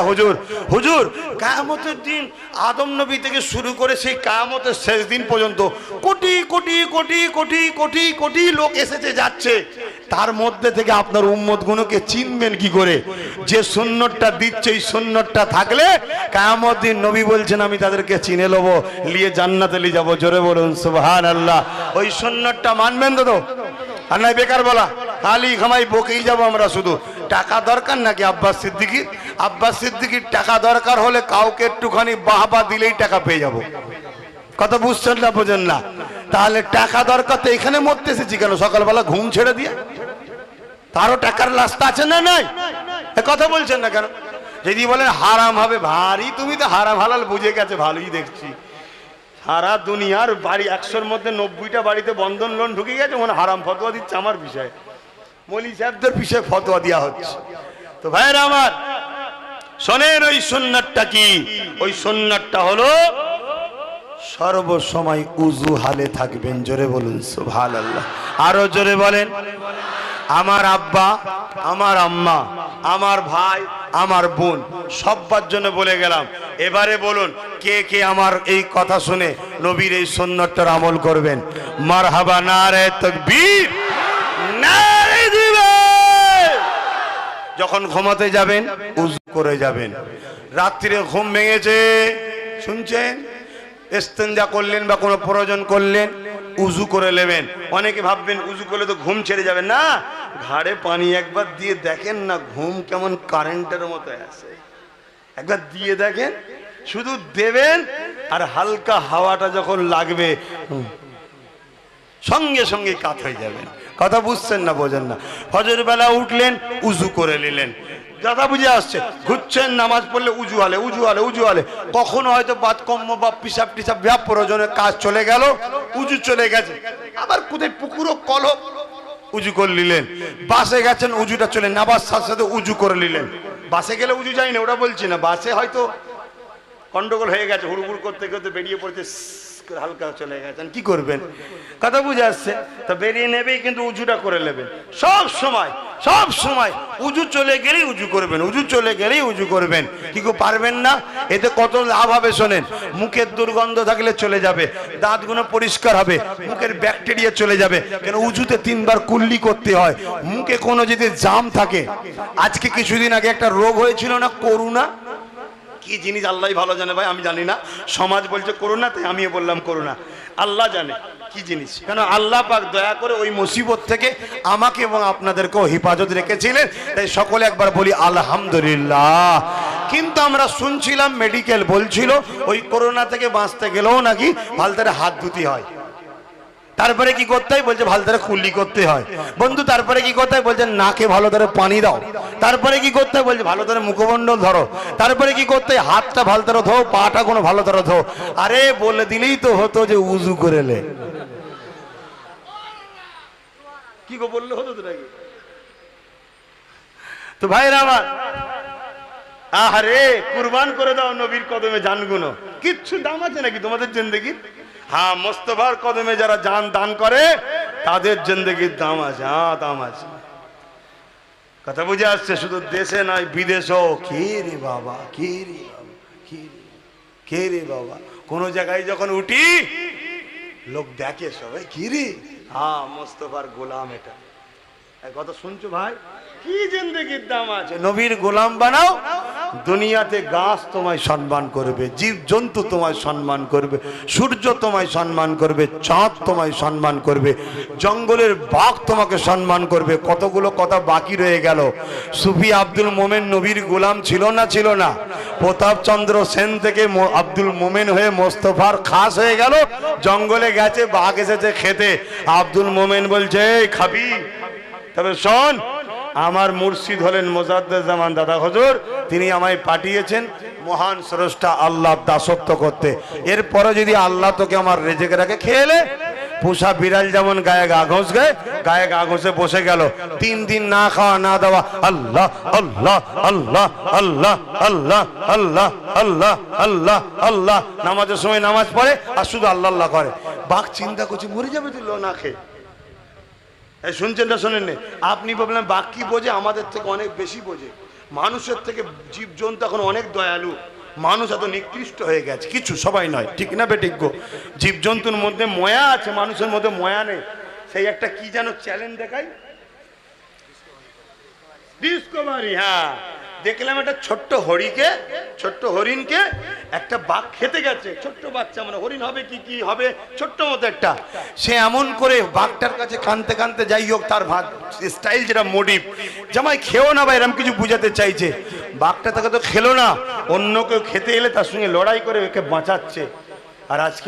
A: হুজুর কিয়ামতের দিন আদম নবী থেকে শুরু করে সেই কিয়ামতের শেষ দিন পর্যন্ত কোটি কোটি কোটি কোটি কোটি কোটি লোক এসেছে যাচ্ছে, তার মধ্যে থেকে আপনার উম্মতগুলোকে চিনবেন কি করে? যে সুন্নতটা দিচ্ছে এই সুন্নতটা থাকলে কিয়ামত দিন নবী বলছেন আমি তাদেরকে চিনে নেব, নিয়ে জান্নাতে নিয়ে যাব। জোরে বলুন সুবহানাল্লাহ। ওই সুন্নতটা মানবেন তো? আর নাই বেকার বলা, খালি খামাই বকেই যাব আমরা। শুধু টাকা দরকার নাকি আব্বাস সিদ্দিকীর? আব্বাস সিদ্দিকীর টাকা দরকার হলে কাউকে একটুখানি বাহবা দিলেই টাকা পেয়ে যাব। কথা বুঝছেন না, বোঝেন না? তাহলে টাকা দরকার তো এখানে মরতে এসেছি কেন? সকালবেলা ঘুম ছেড়ে দিয়ে তারও টাকার রাস্তা আছে না? নাই। কথা বলছেন না কেন? যদি বলেন হারাম হবে, ভারী তুমি তো হারাম হালাল বুঝে গেছে, ভালোই দেখছি। সারা দুনিয়ার বাড়ি 100-র মধ্যে 90টা বাড়িতে বন্ধন লোন ঢুকে গেছে, মনে হারাম ফতোয়া দিচ্ছে আমার বিষয়ে, মৌলী সাহেবদের বিষয়ে ফতোয়া দেওয়া হচ্ছে। তো ভাইরা আমার শোনেন, ওই সুন্নাতটা কি? ওই সুন্নাতটা হলো সর্বসময় উযু হালে থাকবেন। জোরে বলুন সুবহানাল্লাহ। আরো জোরে বলেন। আমার আব্বা, আমার আম্মা, আমার ভাই, আমার বোন সবার জন্য বলে গেলাম। এবারে বলুন কে কে আমার এই কথা শুনে নবীর এই সুন্নতটার আমল করবেন? মারহাবা, নারে তাকবীর, নারে দিবেন। যখন ঘুমাতে যাবেন উযু করে যাবেন। রাত্রিরে ঘুম ভেঙেছে, শুনছেন, ইস্তেঞ্জা করলেন বা কোনো প্রয়োজন করলেন, উযু করে নেবেন। অনেকে ভাববেন উযু করলে তো ঘুম ছেড়ে যাবে না, ঘাড়ে পানি একবার দিয়ে দেখেন না, ঘুম কেমন কারেন্টের মতো আসে। একবার দিয়ে দেখেন, শুধু দেবেন আর হালকা হাওয়াটা যখন লাগবে সঙ্গে সঙ্গে কাত হয়ে যাবেন। কথা বুঝছেন না, বোঝেন না? ফজর বেলা উঠলেন, উযু করে নিলেন, দাদা বুঝে আসছে, ঘুরছেন, নামাজ পড়লে উজু হালে। কখনো হয়তো বাতকম্ম বা পিসাব টিসাব প্রয়োজনের কাজ চলে গেল, উজু চলে গেছে, আবার কোথায় পুকুরও কল, উজু করে নিলেন। বাসে গেছেন, উজুটা চলে নামাজ সাথে সাথে উজু করে নিলেন। বাসে গেলে উজু যাই না, ওটা বলছি না, বাসে হয়তো গন্ডগোল হয়ে গেছে, হুড়ুহুড় করতে করতে বেরিয়ে পড়তে হালকা চলে গেছেন, কি করবেন? কথা বুঝে আসছে? তা বেরিয়ে নেবেই, কিন্তু উজুটা করে নেবেন সব সময়। উজু চলে গেলেই উজু করবেন, উজু চলে গেলেই উজু করবেন। কি পারবেন না? এতে কত লাভ হবে শোনেন। মুখের দুর্গন্ধ থাকলে চলে যাবে, দাঁতগুলো পরিষ্কার হবে, মুখের ব্যাকটেরিয়া চলে যাবে। কেন? উজুতে 3 বার কুল্লি করতে হয়। মুখে কোনো যদি জাম থাকে, আজকে কিছুদিন আগে একটা রোগ হয়েছিল না, করোনা, কি জিনিস আল্লাহ ভালো জানে ভাই, আমি জানি না। সমাজ বলছে করোনা, তাই আমিও বললাম করোনা, আল্লাহ জানে কি জিনিস। কেন? আল্লাহ পাক দয়া করে ওই মুসিবত থেকে আমাকে এবং আপনাদেরকেও হেফাজত রেখেছিলেন, তাই সকলে একবার বলি আলহামদুলিল্লাহ। কিন্তু আমরা শুনছিলাম মেডিকেল বলছিল ওই করোনা থেকে বাঁচতে গেলেও নাকি ভালতারে হাত ধুতে হয়, তারপরে কি করতে হয় বলছে ভালতারে কুল্লি করতে হয়। বন্ধু তারপরে কি করতে হয় বলছে নাকে ভালো ধরে পানি দাও, তারপরে কি করতে হয় বলছে ভালো ধরে মুখমণ্ডল ধরো, তারপরে কি করতে হয় হাতটা ভালো ধরে ধো, পাটা কোনো ভালো ধরে ধো। আরে বলে দিলেই তো হতো যে উজু করে লে, কি গো বললে হতো তো নাকি? তো ভাইরা আমার, আরে কুরবান করে দাও নবীর কদমে জানগুলো। কিচ্ছু দাম আছে নাকি তোমাদের জিন্দেগির? হ্যাঁ, মোস্তফার কদমে যারা জান দান করে তাদের জিন্দেগির দাম আছে। হ্যাঁ, দাম আছে। কথা বুঝে আসছে? শুধু দেশে নয়, বিদেশেও। কে রে বাবা, কে রে বাবা, কে রে বাবা। কোন জায়গায় যখন উঠি লোক দেখে সবাই, কি রে, হ্যাঁ মোস্তফার গোলাম। এটা কথা শুনছো ভাই? কি জিন্দেগির দাম আছে। নবীর গোলাম বানাও, দুনিয়াতে গাছ তোমায় সম্মান করবে, জীব জন্তু তোমায় সম্মান করবে, সূর্য তোমায় সম্মান করবে, চাঁদ তোমায় সম্মান করবে, জঙ্গলের বাঘ তোমাকে সম্মান করবে। কতগুলো কথা বাকি রয়ে গেল। সুফি আব্দুল মোমেন নবীর গোলাম ছিল না? ছিল না? প্রতাপচন্দ্র সেন থেকে আব্দুল মোমেন হয়ে মোস্তফার খাস হয়ে গেল। জঙ্গলে গেছে, বাঘ এসেছে খেতে, আব্দুল মোমেন বলছে খাবি? তবে শোন, আমার মুর্শিদ হলেন মোজাদ্দেজামান দাদা হুজুর, তিনি আমায় পাঠিয়েছেন মহান স্রষ্টা আল্লাহ দাসত্ব করতে। এরপরে যদি আল্লাহ তোকে আমার রেজেকে রাখে, খেলে পোষা বিড়াল যেমন গায়ে গা ঘষে গায়ে গা ঘষে বসে গেল, 3 দিন না খাওয়া না দেওয়া, আল্লাহ আল্লাহ আল্লাহ আল্লাহ আল্লাহ আল্লাহ আল্লাহ আল্লাহ আল্লাহ, নামাজের সময় নামাজ পড়ে আর শুধু আল্লাহ আল্লাহ করে। বাঘ চিন্তা করছে মরে যাবে তুই লো না খেয়ে। শুনছেন না শোনেন? আপনি বললেন বাঘ কি বোঝে? আমাদের থেকে অনেক বেশি বোঝে। মানুষের থেকে জীবজন্তু এখন অনেক দয়ালু। মানুষ এত নিকৃষ্ট হয়ে গেছে, কিছু সবাই নয়, ঠিক না বেঠিক গো? জীবজন্তুর মধ্যে ময়া আছে, মানুষের মধ্যে ময়া নেই। সেই একটা কি যেন চ্যালেঞ্জ দেখাই, ডিসকভারি। হ্যাঁ, দেখলাম একটা ছোট্ট হরিণকে একটা বাঘ খেতে গেছে। ছোট্ট বাচ্চা, মানে হরিণ হবে কি হবে, ছোট্ট মতো একটা। সে এমন করে বাঘটার কাছে কানতে কানতে, যাই হোক তার স্টাইল যেটা মোটিভ, জামাই খেও না বা এরকম কিছু বুঝাতে চাইছে। বাঘটা তাকে তো খেলো না, অন্য কেউ খেতে এলে তার সঙ্গে লড়াই করে ওকে বাঁচাচ্ছে। আর আজকে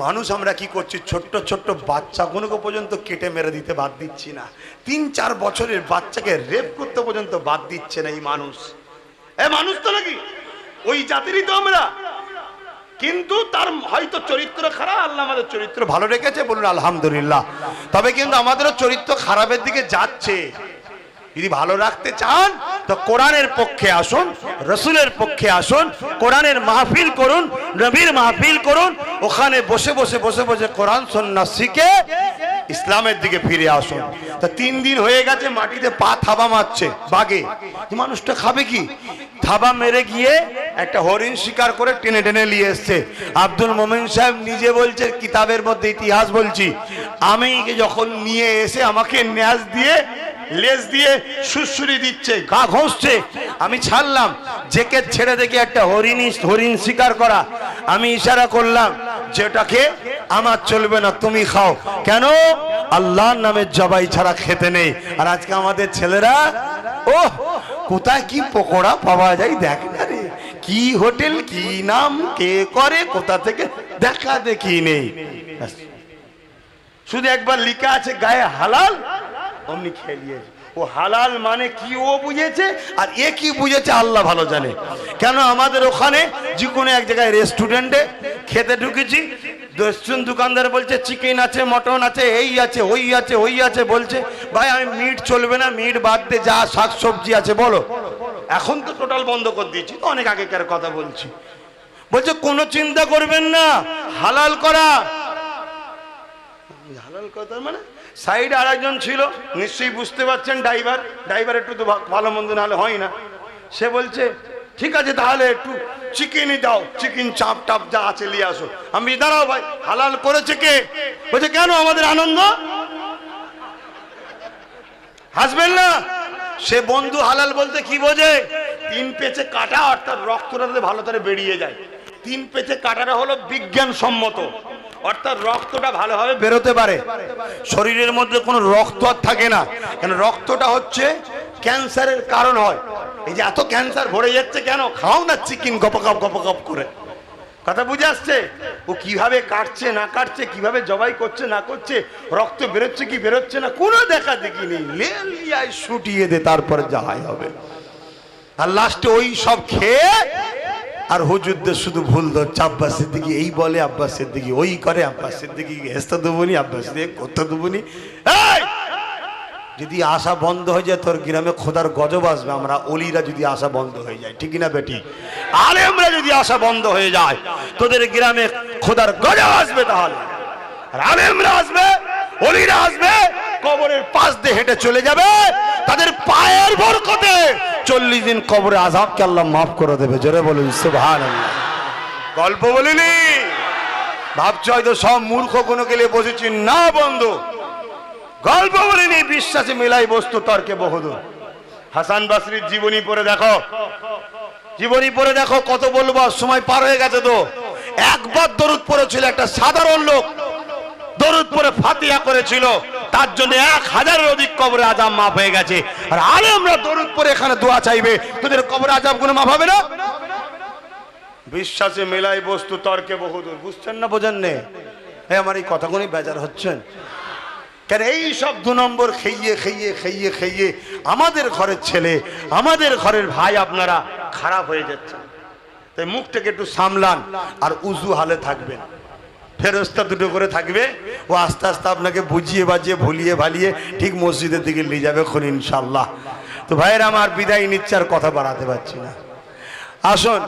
A: মানুষ আমরা কি করছি? ছোট্ট ছোট্ট বাচ্চাগুলোকে পর্যন্ত কেটে মেরে দিতে বাদ দিচ্ছি না। 3-4 বছরের বাচ্চাকে রেপ করতে পর্যন্ত বাদ দিচ্ছে না এই মানুষ। মানুষ তো নাকি ওই জাতিরই তো আমরা, কিন্তু তার হয়তো চরিত্র খারাপ, আল্লাহ আমাদের চরিত্র ভালো রেখেছে, বলুন আলহামদুলিল্লাহ। তবে কিন্তু আমাদেরও চরিত্র খারাপের দিকে যাচ্ছে। যদি ভালো রাখতে চান তো কোরআনের পক্ষে আসুন, রসুলের পক্ষে আসুন, কোরআনের মাহফিল করুন, নবীর মাহফিল করুন। ওখানে বসে বসে কোরআন সুন্নাহ শিখে ইসলামের দিকে ফিরে আসুন। তা 3 দিন হয়ে গেছে মাটিতে পা থাবা মারছে বাগে, মানুষটা খাবে কি? থাবা মেরে গিয়ে একটা হরিণ শিকার করে টেনে টেনে নিয়ে এসছে। আব্দুল মোমেন সাহেব নিজে বলছে, কিতাবের মধ্যে ইতিহাস বলছি, আমি যখন নিয়ে এসে আমাকে ন্যাস দিয়ে লেজ দিয়ে সুরসুরি দিচ্ছে, গা ঘষছে, আমি ছাড়লাম, জেকে ছেড়ে দেখে একটা হরিণ শিকার করা। আমি ইশারা করলাম যেটাকে আমার চলবে না, তুমি খাও। কেন? আল্লাহর নামে জবাই ছাড়া খেতে নেই। আর আজকে আমাদের ছেলেরা কোথায় কি পকোড়া পাওয়া যায় দেখ না রে, কি হোটেল, কি নাম, কে করে, কোথা থেকে, দেখা দেখি নেই। শুধু একবার লিখা আছে গায়ে হালাল, অমনি খেয়ে নিয়েছে। ও হালাল মানে কি ও বুঝেছে, আর এ কি বুঝেছে আল্লাহ ভালো জানে। কেন আমাদের ওখানে যে কোনো এক জায়গায় রেস্টুরেন্টে খেতে ঢুকেছি, দোকানদার বলছে চিকেন আছে, মটন আছে, এই আছে, ওই আছে, ওই আছে, বলছে ভাই আমি মিট চলবে না, মিট বাদ দিয়ে যা শাক সবজি আছে বলো। এখন তো টোটাল বন্ধ করে দিয়েছি, তো অনেক আগেকার কথা বলছি। বলছে কোনো চিন্তা করবেন না, হালাল করা। হালাল কথা মানে সাইডে আরেকজন ছিল, নিশ্চয়ই বুঝতে পারছেন, ড্রাইভার একটু তো ভালো মন্দ না হলে হয় না। সে বলছে ঠিক আছে তাহলে একটু চিকেনই দাও, চিকেন চাপ টাপ যা আছে নিয়ে আসো। আমি দাঁড়াও ভাই, হালাল করেছে কে? বলছে কেন, আমাদের আনন্দ। হাসবেন না। সে বন্ধু হালাল বলতে কি বোঝে? 3 পেঁচে কাটা, অর্থাৎ রক্তটা ভালো করে বেরিয়ে যায়। 3 পেঁচে কাটাটা হলো বিজ্ঞানসম্মত, অর্থাৎ রক্তটা ভালোভাবে বেরোতে পারে। শরীরের মধ্যে কোনো রক্ত আর থাকে না, কেন রক্তটা হচ্ছে ক্যান্সারের কারণ হয়। এই যে এত ক্যান্সার ভরে যাচ্ছে কেন? খাও না চিকেন গপগপ করে। কথা বুঝে আসছে? ও কিভাবে কাটছে না কাটছে, কিভাবে জবাই করছে না করছে, রক্ত বেরোচ্ছে কি বেরোচ্ছে না, কোনো দেখা দেখি নেই। লেলিয়ায় শুটিয়ে দে, তারপরে যাহাই হবে। আর লাস্টে ওই সব খেয়ে আর হুজুরদের শুধু ভুল ধরছে। আব্বাস সিদ্দিকী এই বলে, আব্বাস সিদ্দিকী ওই করে, আব্বাস সিদ্দিকী হেস্তা দেবনি, আব্বাস সিদ্দিকী করতে দেবনি। যদি আশা বন্ধ হয়ে যায় তোর গ্রামে খোদার গজব আসবে। আমরা অলিরা যদি আশা বন্ধ হয়ে যায়, ঠিক না বেটি? আলেমরা যদি আশা বন্ধ হয়ে যায়, তোদের গ্রামে খোদার গজব আসবে। তাহলে আলেমরা আসবে, অলিরা আসবে, কবরের পাশ দিয়ে হেঁটে চলে যাবে, তাদের পায়ের বরকতে 40 দিন কবরে আযাবকে আল্লাহ মাফ করে দেবে। জোরে বলুন সুবহানাল্লাহ। গল্প বলিনি, ভাবছো হয়তো সব মূর্খ কোনো গেলে বসেছি। না বন্ধু, গল্প বলিনি, বিশ্বাসে মেলাই বস্তু তর্কে বহুদূর। হাসান বসরির জীবনী পড়ে দেখো, জীবনী পড়ে দেখো, কত বলবো, সময় পার হয়ে গেছে। তো একবার দরুদ পড়েছিল একটা সাধারণ লোক, দরুদ পড়ে ফাতিহা করেছিল, তার জন্য 1000-এর অধিক কবরে আযাব মাফ হয়ে গেছে। আর আলেমরা দরুদ পড়ে এখানে দোয়া চাইবে, তোদের কবরে আযাব গুলো মাফ হবে না? বিশ্বাসে মেলাই বস্তু তর্কে বহুদূর। বুঝছেন না, বোঝেন না? আমার এই কথাগুলি বেজার হচ্ছেন কেন? এই সব 2 নম্বর খেয়ে খেয়ে খেয়ে খেয়ে আমাদের ঘরের ছেলে, আমাদের ঘরের ভাই আপনারা খারাপ হয়ে যাচ্ছেন। তাই মুখটাকে একটু সামলান, আর উজু হালে থাকবেন। ফেরেশতা 2টো করে থাকবে, ও আস্তে আস্তে আপনাকে বুঝিয়ে বাজিয়ে ভুলিয়ে ভালিয়ে ঠিক মসজিদের দিকে নিয়ে যাবে খুন ইনশাআল্লাহ। তো ভাইয়েরা আমার বিদায় নিচ্ছে, আর কথা বাড়াতে পারছি না। আসুন,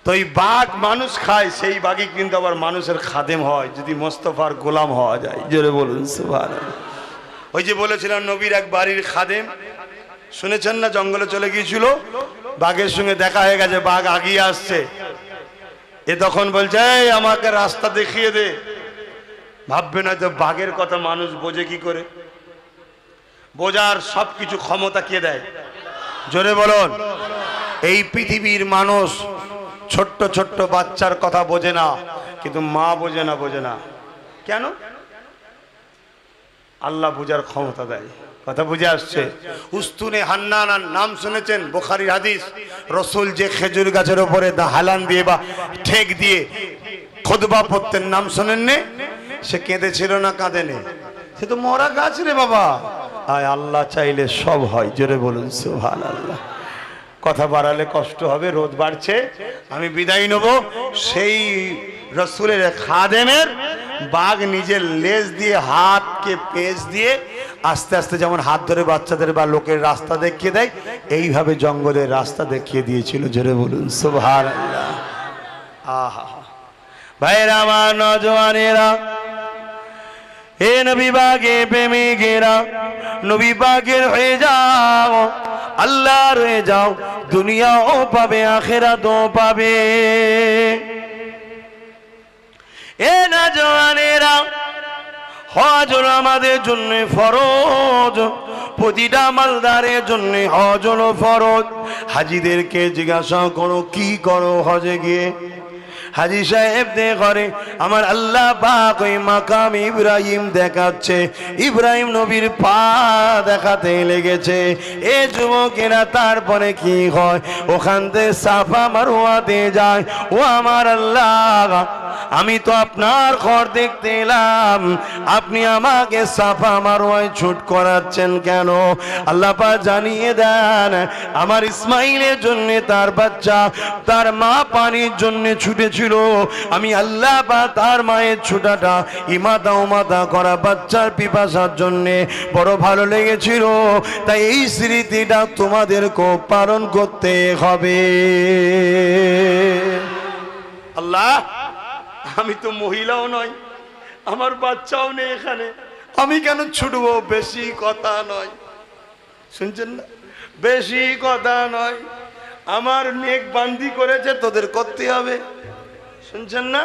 A: তো এই বাঘ মানুষ খায়, সেই বাঘই কিন্তু আবার মানুষের খাদেম হয় যদি মোস্তফার গোলাম হওয়া যায়। জোরে বলুন সুবহানাল্লাহ। ওই যে বলেছিলাম নবীর এক বাড়ির খাদেম, শুনেছেন না, জঙ্গলে চলে গিয়েছিল, বাঘের সঙ্গে দেখা হয়ে গেছে, বাঘ আগিয়ে আসছে। এ তখন বলছে এই আমাকে রাস্তা দেখিয়ে দে। ভাববে না তো বাঘের কথা মানুষ বোঝে কি করে? বোঝার সবকিছু ক্ষমতা কে দেয়? জোরে বলুন। এই পৃথিবীর মানুষ ছোট্ট ছোট্ট বাচ্চার কথা বোঝে না, কিন্তু মা বোঝে না। বোঝে না কেন? আল্লাহ বোঝার ক্ষমতা দেয়। কথা বুঝে আসছে? উস্তুনে হান্নান নাম শুনেছেন? বুখারীর হাদিস। রাসূল যে খেজুর গাছের উপরে হেলান দিয়ে বা ঠেক দিয়ে খুতবা পড়তেন, নাম শোনেননি? সে কেঁদেছিল না কাঁদেনি? সে তো মরা গাছ রে বাবা। আয় আল্লাহ চাইলে সব হয়। জোরে বলুন সুবহানাল্লাহ। কথা বাড়ালে কষ্ট হবে, রোদ বাড়ছে, আমি বিদায় নেব। সেই রাসূলের খাদেমের বাঘ নিজের লেজ দিয়ে হাতকে পেঁচ দিয়ে আস্তে আস্তে যেমন হাত ধরে বাচ্চাদের বা লোকের রাস্তা দেখিয়ে দেয়, এইভাবে জঙ্গলের রাস্তা দেখিয়ে দিয়েছিল। জোরে বলুন সুবহানাল্লাহ। আহা ভাইরা আমার, নওজওয়ানেরা, হে নবী বাগে প্রেমিকেরা, নবী বাগের হয়ে যাও, আল্লাহর হয়ে যাও, দুনিয়াও পাবে আখিরাতও পাবে। এ নওজওয়ানেরা, হজ হলো আমাদের জন্য ফরজ, প্রতিটা মালদারের জন্য হজ হলো ফরজ। হাজিদেরকে জিজ্ঞাসা করো কি করো হজে গিয়ে? হাজি সাহেব করে আমার আল্লাহ পাক ওই মাকাম ইব্রাহিম দেখাচ্ছে, ইব্রাহিম নবীর পা দেখাতে লেগেছে। এ যুবকেরা তারপরে কি হয়? ওখান থেকে সাফা মারওয়াতে যায়। ও আমার আল্লাহ, আমি তো আপনার ঘর দেখতে এলাম, আপনি আমাকে সাফা মারওয়ায় ছুট করাচ্ছেন কেন? আল্লাহ পাক জানিয়ে দেন, আমার ইসমাইলের জন্য তার বাচ্চা, তার মা পানির জন্য ছুটেছিল, আমি আল্লাহ পাক তার মায়ের ছুটাটা ইমাদা উমাদা করা বাচ্চার পিপাসার জন্য বড় ভালো লেগেছিল, তাই এই স্মৃতিটা তোমাদেরকে পালন করতে হবে। আল্লাহ, আমি তো মহিলাও নয়, আমার বাচ্চাও নেই এখানে, আমি কেন ছুটবো? বেশি কথা নয়, শুনছেন না? বেশি কথা নয়, আমার নেক বান্দি করেছে, তোদের করতে হবে, শুনছেন না?